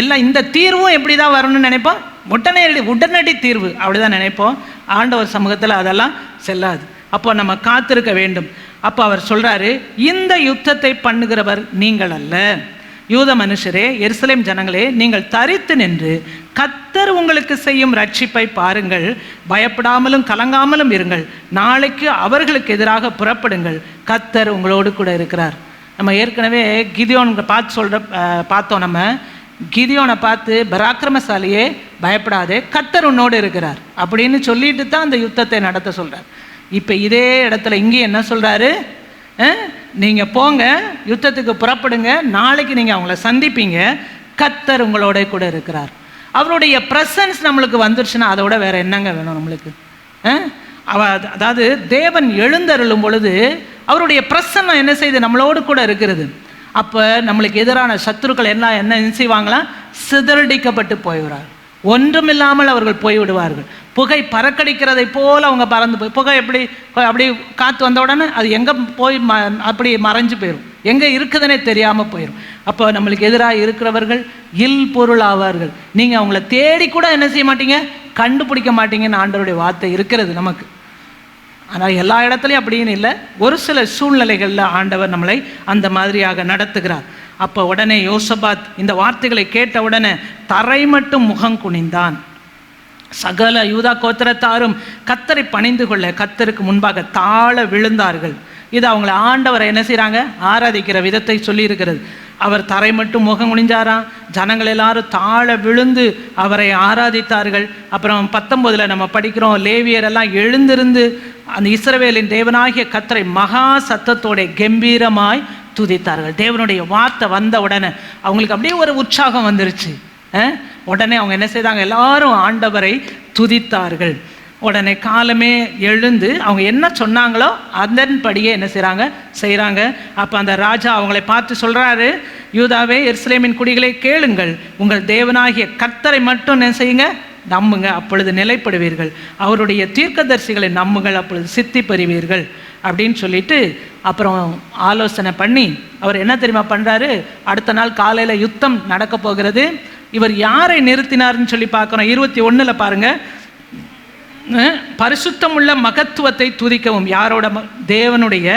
எல்லாம் இந்த தீர்வும் எப்படி தான் வரணும்னு நினைப்போம், உடனடி தீர்வு அப்படி தான் நினைப்போம். ஆண்டவர் சமூகத்தில் அதெல்லாம் செல்லாது. அப்போ நம்ம காத்திருக்க வேண்டும். அப்போ அவர் சொல்கிறாரு, இந்த யுத்தத்தை பண்ணுகிறவர் நீங்கள் அல்ல, யூத மனுஷரே, எருசலேம் ஜனங்களே, நீங்கள் தரித்து நின்று கர்த்தர் உங்களுக்கு செய்யும் ரட்சிப்பை பாருங்கள், பயப்படாமலும் கலங்காமலும் இருங்கள், நாளைக்கு அவர்களுக்கு எதிராக புறப்படுங்கள், கர்த்தர் உங்களோடு கூட இருக்கிறார். நம்ம ஏற்கனவே கிதியோன் பார்த்தோம். நம்ம கிதியோனை பார்த்து, பராக்கிரமசாலியே பயப்படாதே, கர்த்தர் உன்னோடு இருக்கிறார் அப்படின்னு சொல்லிட்டு தான் அந்த யுத்தத்தை நடத்த சொல்கிறார். இப்போ இதே இடத்துல இங்கே என்ன சொல்கிறாரு, நீங்கள் போங்க, யுத்தத்துக்கு புறப்படுங்க, நாளைக்கு நீங்கள் அவங்கள சந்திப்பீங்க, கர்த்தர் உங்களோட கூட இருக்கிறார். அவருடைய ப்ரெசன்ஸ் நம்மளுக்கு வந்துருச்சுன்னா அதோட வேற என்னங்க வேணும் நம்மளுக்கு. அதாவது தேவன் எழுந்தருளும் பொழுது அவருடைய பிரசன்னம் என்ன செய்யுது, நம்மளோடு கூட இருக்கிறது. அப்போ நம்மளுக்கு எதிரான சத்துருக்கள் எல்லாம் என்ன செய்வாங்களாம், சிதறடிக்கப்பட்டு போய்விடுறார், ஒன்றுமில்லாமல் அவர்கள் போய்விடுவார்கள். புகை பறக்கடிக்கிறதை போல் அவங்க பறந்து போய், புகை அப்படி காற்று வந்த உடனே அது எங்கே போய் அப்படி மறைஞ்சு போயிடும், எங்கே இருக்குதுன்னே தெரியாமல் போயிடும். அப்போ நம்மளுக்கு எதிராக இருக்கிறவர்கள் இல் பொருள் ஆவார்கள். நீங்கள் அவங்கள தேடி கூட என்ன செய்ய மாட்டீங்க, கண்டுபிடிக்க மாட்டீங்கன்னு ஆண்டவருடைய வார்த்தை இருக்கிறது நமக்கு. ஆனால் எல்லா இடத்துலையும் அப்படின்னு இல்லை, ஒரு சில சூழ்நிலைகளில் ஆண்டவர் நம்மளை அந்த மாதிரியாக நடத்துகிறார். அப்போ உடனே யோசபாத் இந்த வார்த்தைகளை கேட்ட உடனே தரை மட்டும் முகம் குனிந்தான். சகல யூதா கோத்திரத்தாரும் கர்த்தரை பணிந்து கொள்ள கர்த்தருக்கு முன்பாக தாழ விழுந்தார்கள். இது அவங்களை ஆண்டவரை என்ன செய்கிறாங்க, ஆராதிக்கிற விதத்தை சொல்லி இருக்கிறது. அவர் தரை மட்டும் முகம் குனிஞ்சாராம், ஜனங்கள் எல்லாரும் தாழ விழுந்து அவரை ஆராதித்தார்கள். அப்புறம் 19 நம்ம படிக்கிறோம், லேவியர் எல்லாம் எழுந்திருந்து அந்த இஸ்ரவேலின் தேவனாகிய கர்த்தரை மகா சத்தத்தோட கம்பீரமாய் துதித்தார்கள். தேவனுடைய வார்த்தை வந்த உடனே அவங்களுக்கு அப்படியே ஒரு உற்சாகம் வந்துருச்சு. உடனே அவங்க என்ன செய்தாங்க, எல்லாரும் ஆண்டவரை துதித்தார்கள். உடனே காலமே எழுந்து அவங்க என்ன சொன்னாங்களோ அதன்படியே என்ன செய்கிறாங்க. அப்போ அந்த ராஜா அவங்களை பார்த்து சொல்கிறாரு, யூதாவே எருசலேமின் குடிகளை கேளுங்கள், உங்கள் தேவனாகிய கர்த்தரை மட்டும் என்ன செய்யுங்க, நம்புங்க, அப்பொழுது நிலைப்படுவீர்கள். அவருடைய தீர்க்கதரிசிகளை நம்புங்கள், அப்பொழுது சித்தி பெறுவீர்கள் அப்படின்னு சொல்லிட்டு அப்புறம் ஆலோசனை பண்ணி அவர் என்ன தெரியுமா பண்ணுறாரு, அடுத்த நாள் காலையில் யுத்தம் நடக்க போகிறது. இவர் யாரை நிறுத்தினார்னு சொல்லி பார்க்குறோம். 21 பாருங்கள், பரிசுத்தமுள்ள மகத்துவத்தை துதிக்கவும், யாரோட தேவனுடைய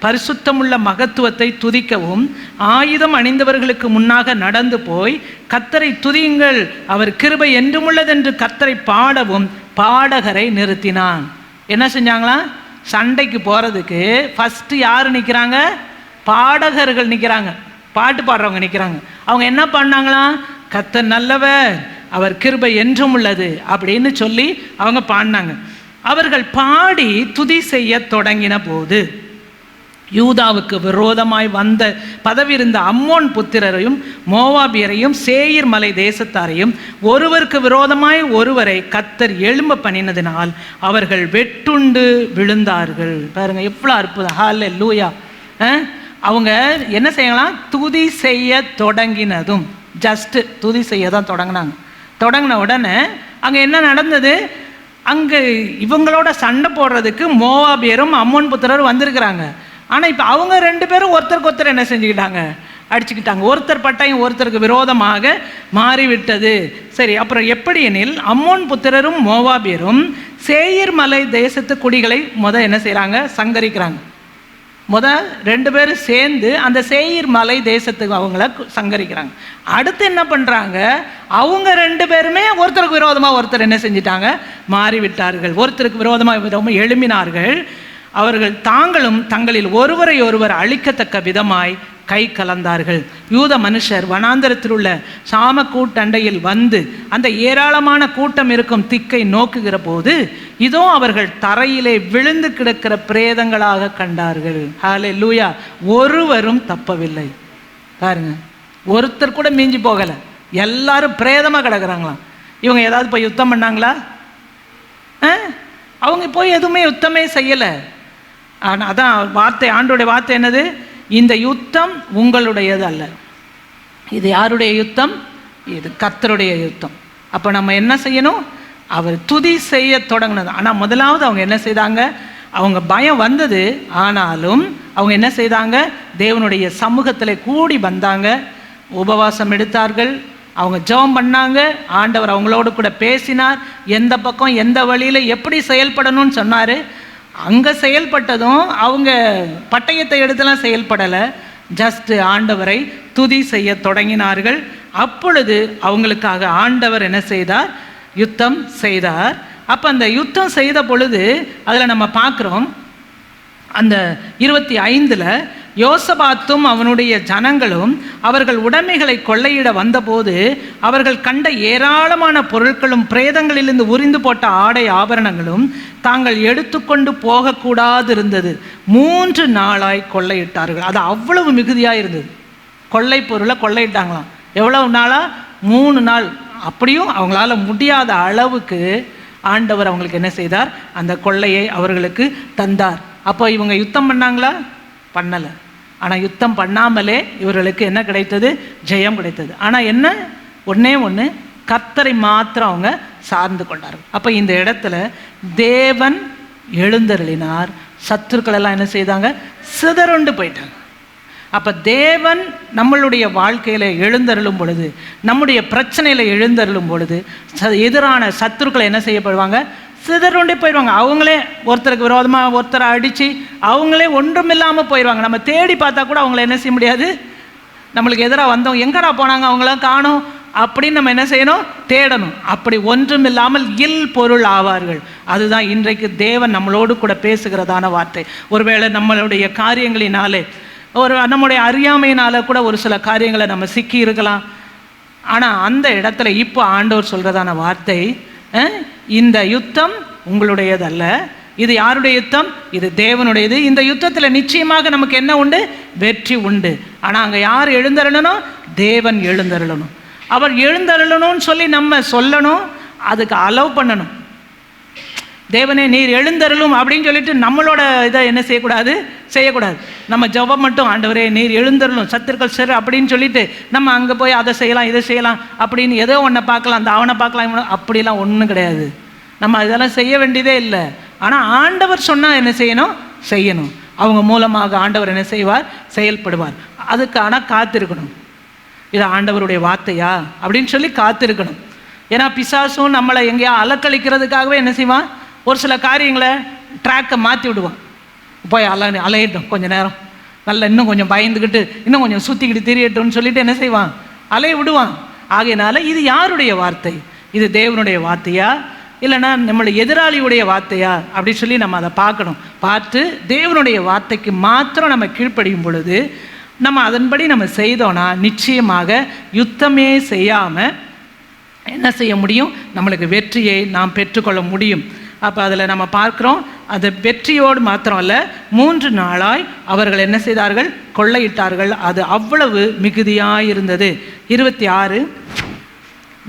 பரிசுத்தமுள்ள மகத்துவத்தை துதிக்கவும் ஆயுதம் அணிந்தவர்களுக்கு முன்னாக நடந்து போய் கர்த்தரை துதியுங்கள், அவர் கிருபை என்றுமுள்ளதென்று கர்த்தரை பாடவும் பாடகரை நிறுத்தினான். என்ன செஞ்சாங்களா, சண்டைக்கு போகிறதுக்கு ஃபஸ்ட்டு யார் நிற்கிறாங்க, பாடகர்கள் நிற்கிறாங்க, பாட்டு பாடுறவங்க நிற்கிறாங்க. அவங்க என்ன பண்ணாங்களாம், கர்த்தர் நல்லவர், அவர் கிருபை என்றும் உள்ளது அப்படின்னு சொல்லி அவங்க பாடினாங்க. அவர்கள் பாடி துதி செய்ய தொடங்கின போது யூதாவுக்கு விரோதமாய் வந்த பதவியிருந்த அம்மோன் புத்திரரையும் மோவாபியரையும் சேயீர் மலை தேசத்தாரையும் ஒருவருக்கு விரோதமாய் ஒருவரை கர்த்தர் எழும்ப பண்ணினதினால் அவர்கள் வெட்டுண்டு விழுந்தார்கள். பாருங்க எவ்வளோ அற்புதம், ஹல்லேலூயா. அவங்க என்ன செய்யலாம், துதி செய்ய தொடங்கினதும், ஜஸ்ட்டு துதி செய்ய தான் தொடங்கின உடனே அங்கே என்ன நடந்தது, அங்கே இவங்களோட சண்டை போடுறதுக்கு மோவாபியரும் அம்மோன் புத்திரரும் வந்திருக்கிறாங்க. ஆனால் இப்போ அவங்க 2 பேரும் ஒருத்தருக்கு ஒருத்தர் என்ன செஞ்சுக்கிட்டாங்க, அடிச்சுக்கிட்டாங்க. ஒருத்தர் பட்டயம் ஒருத்தருக்கு விரோதமாக மாறிவிட்டது. சரி, அப்புறம் எப்படி எனில் அம்மோன் புத்திரரும் மோவாபியரும் சேயீர் மலை தேசத்து குடிகளை என்ன செய்கிறாங்க, சங்கரிக்கிறாங்க. 2 பேரும் சேர்ந்து அந்த சேயீர் மலை தேசத்துக்கு அவங்கள சங்கரிக்கிறாங்க. அடுத்து என்ன பண்ணுறாங்க, அவங்க 2 பேருமே ஒருத்தருக்கு விரோதமாக ஒருத்தர் என்ன செஞ்சிட்டாங்க, மாறிவிட்டார்கள். ஒருத்தருக்கு விரோதமாக எழும்பினார்கள். அவர்கள் தாங்களும் தங்களில் ஒருவரை ஒருவர் அழிக்கத்தக்க விதமாய் கை கலந்தார்கள். யூத மனுஷர் வனாந்தரத்தில் உள்ள சாம கூட்டண்டையில் வந்து அந்த ஏராளமான கூட்டம் இருக்கும் திக்கை நோக்குகிற போது இதோ அவர்கள் தரையிலே விழுந்து கிடக்கிற பிரேதங்களாக கண்டார்கள். ஹல்லேலூயா. ஒருவரும் தப்பவில்லை. பாருங்க, ஒருத்தர் கூட மீஞ்சி போகலை, எல்லாரும் பிரேதமாக கிடக்குறாங்களாம். இவங்க ஏதாவது போய் யுத்தம் பண்ணாங்களா? அவங்க போய் எதுவுமே யுத்தமே செய்யலை. ஆனால் அதான் வார்த்தை, ஆண்டோடைய வார்த்தை என்னது, இந்த யுத்தம் உங்களுடையது அல்ல, இது யாருடைய யுத்தம், இது கர்த்தருடைய யுத்தம். அப்போ நம்ம என்ன செய்யணும், அவர் துதி செய்ய தொடங்கினது. ஆனால் முதலாவது அவங்க என்ன செய்தாங்க, அவங்க பயம் வந்தது, ஆனாலும் அவங்க என்ன செய்தாங்க, தேவனுடைய சமூகத்தில் கூடி வந்தாங்க, உபவாசம் எடுத்தார்கள், அவங்க ஜெபம் பண்ணாங்க, ஆண்டவர் அவங்களோடு கூட பேசினார், எந்த பக்கம் எந்த வழியில் எப்படி செயல்படணும்னு சொன்னார். அங்கே செயல்பட்டதும் அவங்க பட்டயத்தை எடுத்துலாம் செயல்படலை, ஜஸ்ட் ஆண்டவரை துதி செய்ய தொடங்கினார்கள். அப்பொழுது அவங்களுக்காக ஆண்டவர் என்ன செய்தார், யுத்தம் செய்தார். அப்போ அந்த யுத்தம் செய்த பொழுது அதில் நம்ம பார்க்குறோம், அந்த 25 யோசபாத்தும் அவனுடைய ஜனங்களும் அவர்கள் உடைமைகளை கொள்ளையிட வந்தபோது அவர்கள் கண்ட ஏராளமான பொருட்களும் பிரேதங்களிலிருந்து உரிந்து போட்ட ஆடை ஆபரணங்களும் தாங்கள் எடுத்துக்கொண்டு போகக்கூடாது இருந்தது. 3 நாளாய் கொள்ளையிட்டார்கள். அது அவ்வளவு மிகுதியாக இருந்தது. கொள்ளை பொருளை கொள்ளையிட்டாங்களாம். எவ்வளவு நாளா? 3 நாள். அப்படியும் அவங்களால முடியாத அளவுக்கு ஆண்டவர் அவங்களுக்கு என்ன செய்தார், அந்த கொள்ளையை அவர்களுக்கு தந்தார். அப்போ இவங்க யுத்தம் பண்ணாங்களா? பண்ணலை. ஆனால் யுத்தம் பண்ணாமலே இவர்களுக்கு என்ன கிடைத்தது, ஜெயம் கிடைத்தது. ஆனால் என்ன, ஒன்று கர்த்தரை மாத்திரம் அவங்க சார்ந்து கொண்டார்கள். அப்போ இந்த இடத்துல தேவன் எழுந்தருளினார், சத்துருக்கள் எல்லாம் என்ன செய்தாங்க, சிதறுண்டு போயிட்டாங்க. அப்போ தேவன் நம்மளுடைய வாழ்க்கையில் எழுந்தருளும் பொழுது, நம்முடைய பிரச்சனையில் எழுந்தருளும் பொழுது எதிரான சத்துருக்களை என்ன செய்யப்படுவாங்க, சிதறுண்டே போயிடுவாங்க. அவங்களே ஒருத்தருக்கு விரோதமாக ஒருத்தரை அடித்து அவங்களே ஒன்றும் இல்லாமல் போயிடுவாங்க. நம்ம தேடி பார்த்தா கூட அவங்கள என்ன செய்ய முடியாது, நம்மளுக்கு எதிராக வந்தோம் எங்கடா போனாங்க அவங்களாம் காணோம் அப்படின்னு நம்ம என்ன செய்யணும், தேடணும். அப்படி ஒன்றும் இல்லாமல் இல் பொருள் ஆவார்கள். அதுதான் இன்றைக்கு தேவன் நம்மளோடு கூட பேசுகிறதான வார்த்தை. ஒருவேளை நம்மளுடைய காரியங்களினாலே, நம்முடைய அறியாமையினால கூட ஒரு சில காரியங்களை நம்ம சிக்கி இருக்கலாம். ஆனால் அந்த இடத்துல இப்போ ஆண்டவர் சொல்கிறதான வார்த்தை, இந்த யுத்தம் உங்களுடையதல்ல, இது யாருடைய யுத்தம், இது தேவனுடையது. இந்த யுத்தத்தில் நிச்சயமாக நமக்கு என்ன உண்டு, வெற்றி உண்டு. ஆனால் அங்கே யார் எழுந்தருளணும், தேவன் எழுந்தருளணும். அவர் எழுந்தருளணும்னு சொல்லி நம்ம சொல்லணும், அதுக்கு அலோவ் பண்ணணும். தேவனே நீர் எழுந்தருளும் அப்படின்னு சொல்லிட்டு நம்மளோட இதை என்ன செய்யக்கூடாது. நம்ம ஜெபம் மட்டும், ஆண்டவரே நீர் எழுந்தருளும், சத்துருக்கள் சரி அப்படின்னு சொல்லிட்டு நம்ம அங்கே போய் அதை செய்யலாம் இதை செய்யலாம் அப்படின்னு ஏதோ ஒன்றை பார்க்கலாம், அந்த அவனை பார்க்கலாம், அப்படிலாம் ஒன்றும் கிடையாது. நம்ம இதெல்லாம் செய்ய வேண்டியதே இல்லை. ஆனால் ஆண்டவர் சொன்னால் என்ன செய்யணும். அவங்க மூலமாக ஆண்டவர் என்ன செய்வார், செயல்படுவார். அதுக்கு ஆனால் காத்திருக்கணும். இது ஆண்டவருடைய வார்த்தையா அப்படின்னு சொல்லி காத்திருக்கணும். ஏன்னா பிசாசும் நம்மளை எங்கேயா அலக்களிக்கிறதுக்காகவே என்ன செய்வான், ஒரு சில காரியங்களை ட்ராக்கை மாற்றி விடுவான். போய் அலையட்டும் கொஞ்ச நேரம், நல்லா இன்னும் கொஞ்சம் பயந்துக்கிட்டு இன்னும் கொஞ்சம் சுற்றிக்கிட்டு திரியட்டும்னு சொல்லிட்டு என்ன செய்வான், அலைய விடுவான். ஆகையினால இது யாருடைய வார்த்தை, இது தேவனுடைய வார்த்தையா இல்லைன்னா நம்மளுடைய எதிராளியுடைய வார்த்தையா அப்படின்னு சொல்லி நம்ம அதை பார்க்கணும். பார்த்து தேவனுடைய வார்த்தைக்கு மாத்திரம் நம்ம கீழ்ப்படியும் பொழுது, நம்ம அதன்படி நம்ம செய்தோன்னா நிச்சயமாக யுத்தமே செய்யாமல் என்ன செய்ய முடியும், நம்மளுக்கு வெற்றியை நாம் பெற்றுக்கொள்ள முடியும். அப்போ அதில் நம்ம பார்க்குறோம், அது வெற்றியோடு மாத்திரம் அல்ல, 3 நாளாய் அவர்கள் என்ன செய்தார்கள், கொள்ளையிட்டார்கள். அது அவ்வளவு மிகுதியாக இருந்தது. 26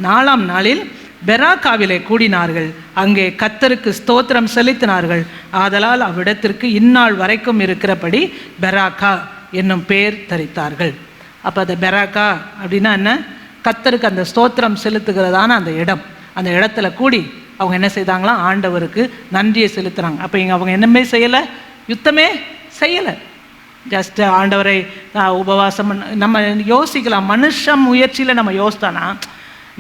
4ஆம் நாளில் பெராக்காவிலே கூடினார்கள். அங்கே கர்த்தருக்கு ஸ்தோத்திரம் செலுத்தினார்கள். ஆதலால் அவ்விடத்திற்கு இந்நாள் வரைக்கும் இருக்கிறபடி பெராக்கா என்னும் பெயர் தரித்தார்கள். அப்போ அந்த பெராக்கா அப்படின்னா என்ன, கர்த்தருக்கு அந்த ஸ்தோத்திரம் செலுத்துகிறதான அந்த இடம். அந்த இடத்துல கூடி அவங்க என்ன செய்தாங்களாம், ஆண்டவருக்கு நன்றியை செலுத்துகிறாங்க. அப்போ இங்கே அவங்க என்னமே செய்யலை, யுத்தமே செய்யலை. ஜஸ்ட் ஆண்டவரை உபவாசம் நம்ம யோசிக்கலாம். மனுஷ முயற்சியில் நம்ம யோசித்தானா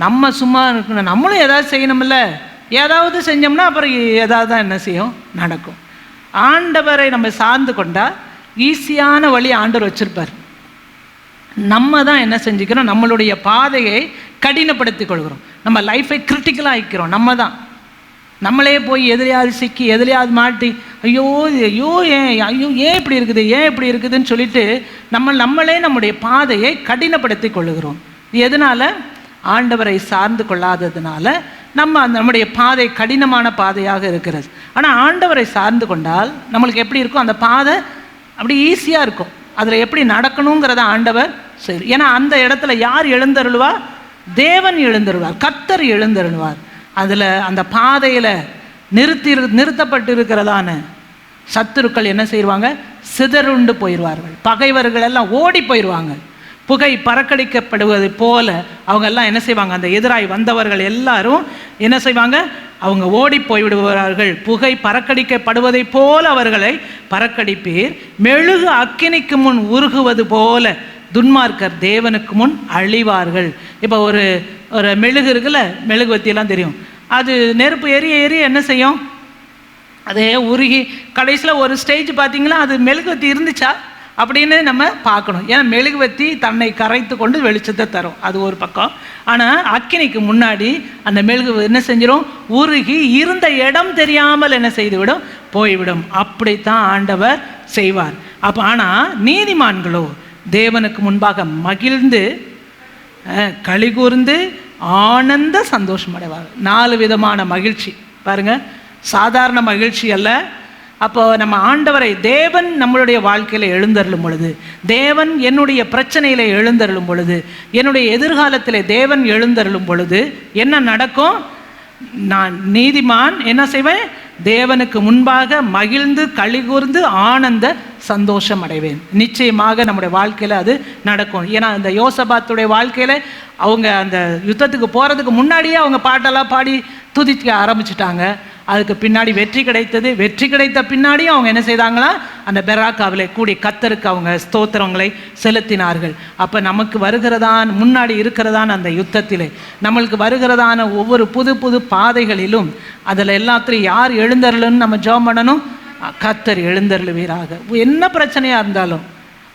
நம்ம சும்மா இருக்கணும், நம்மளும் ஏதாவது செய்யணும்ல, ஏதாவது செஞ்சோம்னா அப்புறம் ஏதாவது தான் என்ன செய்யும், நடக்கும். ஆண்டவரை நம்ம சார்ந்து கொண்டால் ஈஸியான வழி ஆண்டவர் வச்சுருப்பார். நம்ம தான் என்ன செஞ்சுக்கிறோம், நம்மளுடைய பாதையை கடினப்படுத்தி கொள்கிறோம், நம்ம லைஃபை கிரிட்டிக்கலாக ஆகிக்கிறோம். நம்மளே போய் எதிலையாவது சிக்கி எதிலையாவது மாட்டி ஐயோ ஏன் இப்படி இருக்குதுன்னு சொல்லிட்டு நம்மளே நம்முடைய பாதையை கடினப்படுத்தி கொள்ளுகிறோம். எதனால், ஆண்டவரை சார்ந்து கொள்ளாததுனால நம்முடைய பாதை கடினமான பாதையாக இருக்கிறது. ஆனால் ஆண்டவரை சார்ந்து கொண்டால் நம்மளுக்கு எப்படி இருக்கும், அந்த பாதை அப்படி ஈஸியாக இருக்கும். அதில் எப்படி நடக்கணுங்கிறத ஆண்டவர் சரி. ஏன்னா அந்த இடத்துல யார் எழுந்தருள்வா, தேவன் எழுந்தருள்வார், கர்த்தர் எழுந்தருள்வார். அதில் அந்த பாதையில் நிறுத்தப்பட்டு இருக்கிறதான சத்துருக்கள் என்ன செய்வாங்க, சிதறுண்டு போயிடுவார்கள். பகைவர்கள் எல்லாம் ஓடி போயிடுவாங்க. புகை பறக்கடிக்கப்படுவது போல அவங்க எல்லாம் என்ன செய்வாங்க, அந்த எதிராய் வந்தவர்கள் எல்லாரும் என்ன செய்வாங்க, அவங்க ஓடி போய்விடுவார்கள். புகை பறக்கடிக்கப்படுவதை போல அவர்களை பறக்கடிப்பீர். மெழுகு அக்கினிக்கு முன் உருகுவது போல துன்மார்க்கர் தேவனுக்கு முன் அழிவார்கள். இப்போ ஒரு மெழுகு இருக்குல்ல, மெழுகுவத்தியெல்லாம் தெரியும், அது நெருப்பு எரிய என்ன செய்யும், அதே உருகி கடைசியில் ஒரு ஸ்டேஜ் பார்த்தீங்களா, அது மெழுகுவத்தி இருந்துச்சா அப்படின்னு நம்ம பார்க்கணும். ஏன்னா மெழுகுவத்தி தன்னை கரைத்து கொண்டு வெளிச்சத்தை தரும், அது ஒரு பக்கம். ஆனால் அக்கினிக்கு முன்னாடி அந்த மெழுகு என்ன செஞ்சிடும், உருகி இருந்த இடம் தெரியாமல் என்ன செய்துவிடும், போய்விடும். அப்படித்தான் ஆண்டவர் செய்வார். அப்போ ஆனால் நீதிமான்களோ தேவனுக்கு முன்பாக மகிழ்ந்து களிகூர்ந்து ஆனந்த சந்தோஷம் அடைவார்கள். 4 விதமான மகிழ்ச்சி பாருங்க, சாதாரண மகிழ்ச்சி அல்ல. அப்போ நம்ம ஆண்டவரை, தேவன் நம்மளுடைய வாழ்க்கையில் எழுந்தருளும் பொழுது, தேவன் என்னுடைய பிரச்சனையில் எழுந்தருளும் பொழுது, என்னுடைய எதிர்காலத்தில் தேவன் எழுந்தருளும் பொழுது என்ன நடக்கும், நான் நீதிமான் என்ன செய்வேன், தேவனுக்கு முன்பாக மகிழ்ந்து களிகூர்ந்து ஆனந்த சந்தோஷம் அடைவேன். நிச்சயமாக நம்முடைய வாழ்க்கையில் அது நடக்கும். ஏன்னா இந்த யோசபாத்துடைய வாழ்க்கையில் அவங்க அந்த யுத்தத்துக்கு போகிறதுக்கு முன்னாடியே அவங்க பாட்டெல்லாம் பாடி துதிக்க ஆரம்பிச்சிட்டாங்க. அதுக்கு பின்னாடி வெற்றி கிடைத்தது. வெற்றி கிடைத்த பின்னாடியும் அவங்க என்ன செய்தாங்களா, அந்த பெராக்காவிலே கூடி கர்த்தருக்கு அவங்க ஸ்தோத்திரங்களை செலுத்தினார்கள். அப்போ நமக்கு வருகிறதான், முன்னாடி இருக்கிறதான அந்த யுத்தத்திலே நம்மளுக்கு வருகிறதான ஒவ்வொரு புது புது பாதைகளிலும் அதில் எல்லாத்திலையும் யார் எழுந்தருளுன்னு நம்ம ஜெபம் பண்ணணும், கர்த்தர் எழுந்தருளுவீராக. என்ன பிரச்சனையாக இருந்தாலும்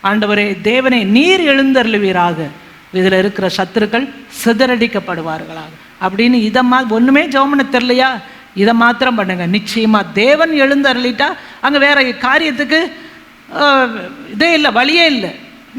ஆண்டவரே தேவனே நீர் எழுந்தருளுவீராக, இதில் இருக்கிற சத்துருக்கள் சிதறடிக்கப்படுவார்களாக அப்படின்னு ஒன்றுமே ஜெபம் பண்ண தெரியலையா, இதை மாத்திரம் பண்ணுங்க. நிச்சயமாக தேவன் எழுந்தருளிட்டா அங்கே வேற காரியத்துக்கு இதே இல்லை, வழியே இல்லை.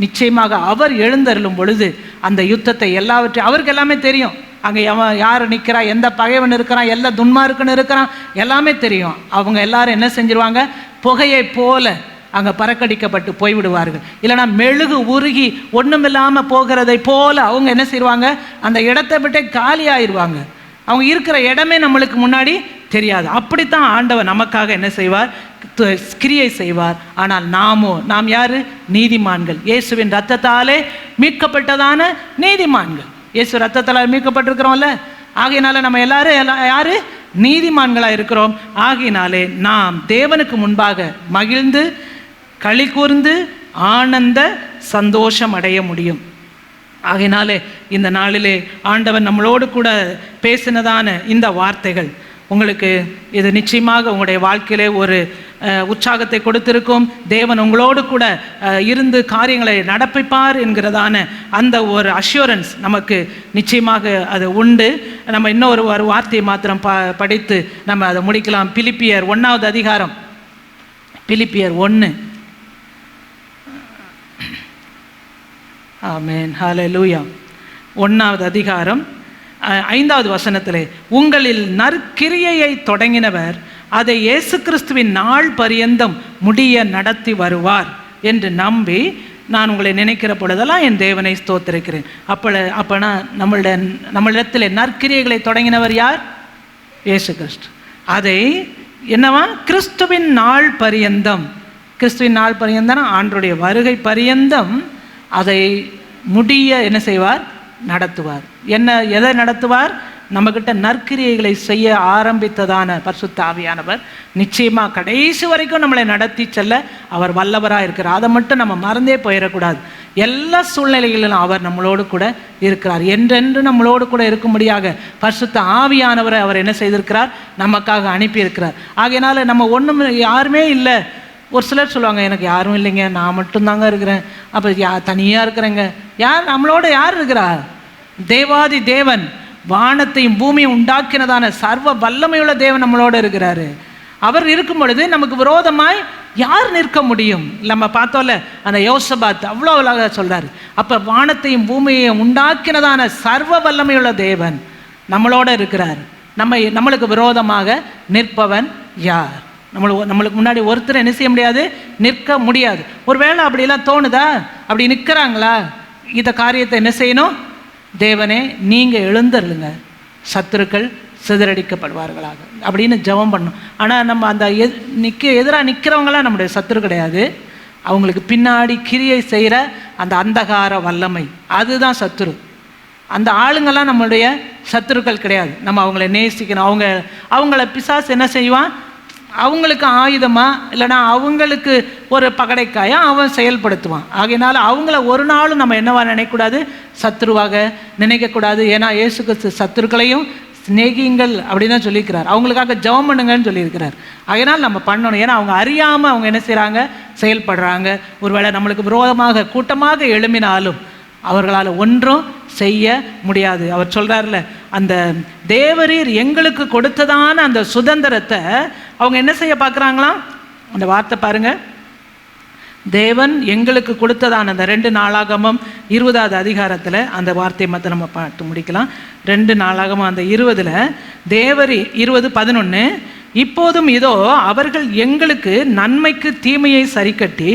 நிச்சயமாக அவர் எழுந்தருளும் பொழுது அந்த யுத்தத்தை எல்லாவற்றையும் அவருக்கு எல்லாமே தெரியும். அங்கே யார் நிற்கிறா, எந்த பகைவன் இருக்கிறான், எல்லா துன்மார்க்கன் இருக்கிறான், எல்லாமே தெரியும். அவங்க எல்லாரும் என்ன செஞ்சிருவாங்க, புகையை போல அங்கே பறக்கடிக்கப்பட்டு போய்விடுவார்கள். இல்லைனா மெழுகு உருகி ஒன்றுமில்லாமல் போகிறதை போல அவங்க என்ன செய்வாங்க, அந்த இடத்தை விட்டே காலி ஆயிடுவாங்க. அவங்க இருக்கிற இடமே நம்மளுக்கு முன்னாடி தெரியாது. அப்படித்தான் ஆண்டவர் நமக்காக என்ன செய்வார்? கிரியை செய்வார். ஆனால் நாம் யாரு? நீதிமான்கள். இயேசுவின் இரத்தத்தாலே மீட்கப்பட்டதான நீதிமான்கள். இயேசு இரத்தத்தால் மீட்கப்பட்டிருக்கிறோம்ல, ஆகையினால நம்ம எல்லாரும் யாரு? நீதிமான்களாக இருக்கிறோம். ஆகையினாலே நாம் தேவனுக்கு முன்பாக மகிழ்ந்து களி கூர்ந்து ஆனந்த சந்தோஷம் அடைய முடியும். ஆகையினாலே இந்த நாளிலே ஆண்டவன் நம்மளோடு கூட பேசினதான இந்த வார்த்தைகள் உங்களுக்கு இது நிச்சயமாக உங்களுடைய வாழ்க்கையிலே ஒரு உற்சாகத்தை கொடுத்திருக்கும். தேவன் உங்களோடு கூட இருந்து காரியங்களை நடப்பிப்பார் என்கிறதான அந்த ஒரு அஷ்யூரன்ஸ் நமக்கு நிச்சயமாக அது உண்டு. நம்ம இன்னொரு வார்த்தையை மாத்திரம் படித்து நம்ம அதை முடிக்கலாம். பிலிப்பியர் 1வது அதிகாரம், பிலிப்பியர் 1. ஆமென், ஹல்லேலூயா. 1வது அதிகாரம் 5வது வசனத்திலே, உங்களில் நற்கிரியையை தொடங்கினவர் அதை இயேசு கிறிஸ்துவின் நாள் பரியந்தம் முடிய நடத்தி வருவார் என்று நம்பி நான் உங்களை நினைக்கிற பொழுதெல்லாம் என் தேவனை ஸ்தோத்திரிக்கிறேன். அப்போனா நம்மளிடத்தில் நற்கிரியைகளை தொடங்கினவர் யார்? இயேசு கிறிஸ்து. அதை என்னவா? கிறிஸ்துவின் நாள் பரியந்தம். கிறிஸ்துவின் நாள் பரியந்தம் ஆண்டவருடைய வருகை பரியந்தம் அதை முடிய என்ன செய்வார்? நடத்துவார். எதை நடத்துவார்? நம்மக்கிட்ட நற்கிரியைகளை செய்ய ஆரம்பித்ததான பரிசுத்த ஆவியானவர் நிச்சயமாக கடைசி வரைக்கும் நம்மளை நடத்தி செல்ல அவர் வல்லவராக இருக்கிறார். அதை மட்டும் நம்ம மறந்தே போயிடக்கூடாது. எல்லா சூழ்நிலைகளிலும் அவர் நம்மளோடு கூட இருக்கிறார். என்றென்று நம்மளோடு கூட இருக்கும்படியாக பரிசுத்த ஆவியானவரை அவர் என்ன செய்திருக்கிறார்? நமக்காக அனுப்பியிருக்கிறார். ஆகையினால நம்ம ஒன்றும் யாருமே இல்லை. ஒரு சிலர் சொல்லுவாங்க, எனக்கு யாரும் இல்லைங்க, நான் மட்டும்தாங்க இருக்கிறேன். அப்போ தனியாக இருக்கிறேங்க. நம்மளோட யார் இருக்கிறா? தேவாதி தேவன், வானத்தையும் பூமியும் உண்டாக்கினதான சர்வ வல்லமையுள்ள தேவன் நம்மளோட இருக்கிறாரு. அவர் இருக்கும் பொழுது நமக்கு விரோதமாய் யார் நிற்க முடியும்? நம்ம பார்த்தோம்ல அந்த யோசபாத் அவ்வளோ அழகாக சொல்றாரு. அப்போ வானத்தையும் பூமியையும் உண்டாக்கினதான சர்வ வல்லமையுள்ள தேவன் நம்மளோட இருக்கிறார். நம்மளுக்கு விரோதமாக நிற்பவன் யார்? நம்மளுக்கு முன்னாடி ஒருத்தர் என்ன செய்ய முடியாது? நிற்க முடியாது. ஒருவேளை அப்படிலாம் தோணுதா? அப்படி நிற்கிறாங்களா? இந்த காரியத்தை என்ன செய்யணும்? தேவனே நீங்கள் எழுந்தருளுங்க, சத்துருக்கள் சிதறடிக்கப்படுவார்களாக அப்படின்னு ஜெபம் பண்ணணும். ஆனால் நம்ம அந்த எதிராக நிற்கிறவங்களாம் நம்முடைய சத்துரு கிடையாது. அவங்களுக்கு பின்னாடி கிரியை செய்கிற அந்த அந்தகார வல்லமை, அதுதான் சத்துரு. அந்த ஆளுங்கள்லாம் நம்மளுடைய சத்துருக்கள் கிடையாது. நம்ம அவங்கள நேசிக்கணும். அவங்கள பிசாசு என்ன செய்வான்? அவங்களுக்கு ஆயுதமா இல்லைனா அவங்களுக்கு ஒரு பகடைக்காயா அவன் செயல்படுத்துவான். ஆகையினால அவங்கள ஒரு நாளும் நம்ம என்னவா நினைக்கக்கூடாது? சத்துருவாக நினைக்கக்கூடாது. ஏன்னா இயேசு கிறிஸ்து சத்துருக்களையும் சிநேகிங்கள் அப்படின்னு தான் சொல்லியிருக்கிறார். அவங்களுக்காக ஜெபம் பண்ணுங்கன்னு சொல்லியிருக்கிறார். அதனால் நம்ம பண்ணணும். ஏன்னா அவங்க அறியாமல் அவங்க என்ன செய்கிறாங்க? செயல்படுறாங்க. ஒருவேளை நம்மளுக்கு விரோதமாக கூட்டமாக எழும்பினாலும் அவர்களால் ஒன்றும் செய்ய முடியாது. அவர் சொல்கிறார்ல, அந்த தேவரீர் எங்களுக்கு கொடுத்ததான அந்த சுதந்திரத்தை அவங்க என்ன செய்ய பார்க்குறாங்களாம்? அந்த வார்த்தை பாருங்க, தேவன் எங்களுக்கு கொடுத்ததான அந்த 2 நாளாகமம் 20வது அதிகாரத்தில் அந்த வார்த்தையை மட்டும் நம்ம பார்த்து முடிக்கலாம். 2 நாளாகமம் அந்த 20ல் தேவரி 20:11, இப்போதும் இதோ அவர்கள் எங்களுக்கு நன்மைக்கு தீமையை சரிக்கட்டி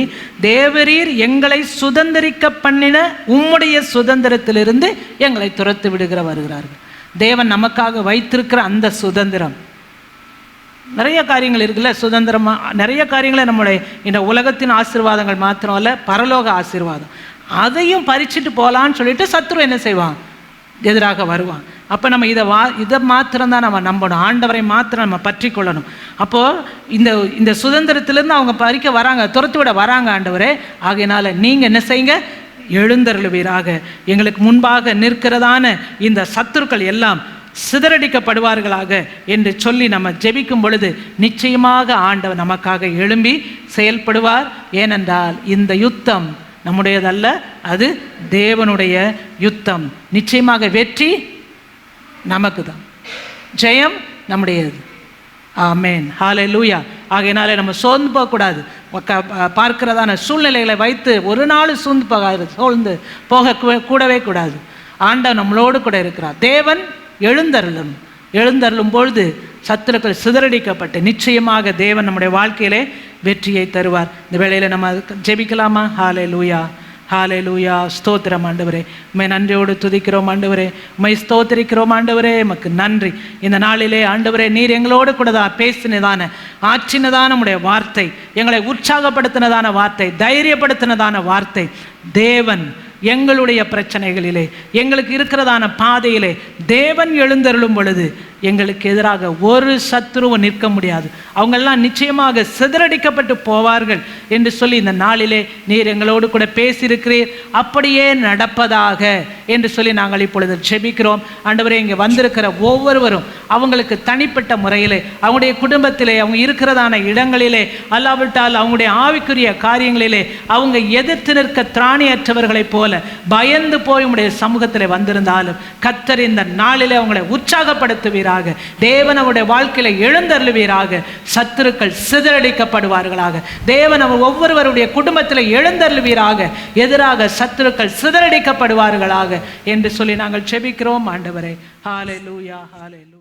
தேவரீர் எங்களை சுதந்திரிக்க பண்ணின உம்முடைய சுதந்திரத்திலிருந்து எங்களை துரத்து விடுகிற வருகிறார்கள். தேவன் நமக்காக வைத்திருக்கிற அந்த சுதந்திரம், நிறைய காரியங்கள் இருக்குல்ல. சுதந்திரமாக நிறைய காரியங்களை நம்முடைய இந்த உலகத்தின் ஆசீர்வாதங்கள் மாத்திரம் அல்ல, பரலோக ஆசீர்வாதம், அதையும் பறிச்சுட்டு போகலான்னு சொல்லிட்டு சத்துரு என்ன செய்வான்? எதிராக வருவான். அப்போ நம்ம இதை மாத்திரம்தான் நம்ம நம்பணும். ஆண்டவரை மாத்திரம் நம்ம பற்றி கொள்ளணும். அப்போது இந்த சுதந்திரத்திலேருந்து அவங்க பறிக்க வராங்க, துரத்து விட வராங்க ஆண்டவரே. ஆகையினால நீங்கள் என்ன செய்யுங்க? எழுந்தருளுவீராக. எங்களுக்கு முன்பாக நிற்கிறதான இந்த சத்துருக்கள் எல்லாம் சிதறடிக்கப்படுவார்களாக என்று சொல்லி நம்ம ஜெபிக்கும் பொழுது நிச்சயமாக ஆண்டவர் நமக்காக எழும்பி செயல்படுவார். ஏனென்றால் இந்த யுத்தம் நம்முடையதல்ல, அது தேவனுடைய யுத்தம். நிச்சயமாக வெற்றி நமக்கு தான், ஜெயம் நம்முடையது. ஆமென், ஹல்லேலூயா. ஆகையினாலே நம்ம சோர்ந்து போகக்கூடாது. பார்க்கிறதான சூழ்நிலைகளை வைத்து ஒரு நாள் சோர்ந்து போக கூடவே கூடாது. ஆண்டவர் நம்மளோடு கூட இருக்கிறார். தேவன் எழுந்தருளும் பொழுது சத்துருக்கள் சிதறடிக்கப்பட்டு நிச்சயமாக தேவன் நம்முடைய வாழ்க்கையிலே வெற்றியை தருவார். இந்த வேளையில் நம்ம ஜெபிக்கலாமா? ஹல்லேலூயா, ஹalleluya. ஸ்தோத்திரம் ஆண்டவரே, உம்மை நன்றியோடு துதிக்கிறோம் ஆண்டவரே, உம்மை ஸ்தோத்திரிக்கிறோம் ஆண்டவரே. உமக்கு நன்றி. இந்த நாளிலே ஆண்டவரே, நீர் எங்களோடு கூட பேசினதான ஆற்றினதான உம்முடைய வார்த்தை, எங்களை உற்சாகப்படுத்தினதான வார்த்தை, தைரியப்படுத்தினதான வார்த்தை, தேவன் எங்களுடைய பிரச்சனைகளிலே, எங்களுக்கு இருக்கிறதான பாதையிலே தேவன் எழுந்தருளும் பொழுது எங்களுக்கு எதிராக ஒரு சத்துருவும் நிற்க முடியாது. அவங்கெல்லாம் நிச்சயமாக சிதறடிக்கப்பட்டு போவார்கள் என்று சொல்லி இந்த நாளிலே நீர் எங்களோடு கூட பேசியிருக்கிறீர். அப்படியே நடப்பதாக என்று சொல்லி நாங்கள் இப்பொழுது ஜெபிக்கிறோம். ஆண்டவரே, இங்கே வந்திருக்கிற ஒவ்வொருவரும் அவங்களுக்கு தனிப்பட்ட முறையிலே, அவங்களுடைய குடும்பத்திலே, அவங்க இருக்கிறதான இடங்களிலே, அல்லாவிட்டால் அவங்களுடைய ஆவிக்குரிய காரியங்களிலே அவங்க எதிர்த்து நிற்க திராணியற்றவர்களைப் போல பயந்து போய் உம்முடைய சமூகத்தில் வந்திருந்தாலும் கர்த்தர் இந்த நாளிலே அவங்களை உற்சாகப்படுத்துவீராக. தேவன் அவருடைய வாழ்க்கையில எழுந்தருளுவீராக. சத்துருக்கள் சிதறடிக்கப்படுவார்களாக. தேவன் அவர் ஒவ்வொருவருடைய குடும்பத்தில் எழுந்தருளுவீராக. எதிராக சத்துருக்கள் சிதறடிக்கப்படுவார்களாக என்று சொல்லி நாங்கள் ஜெபிக்கிறோம் ஆண்டவரே. ஹalleluya, ஹalleluya.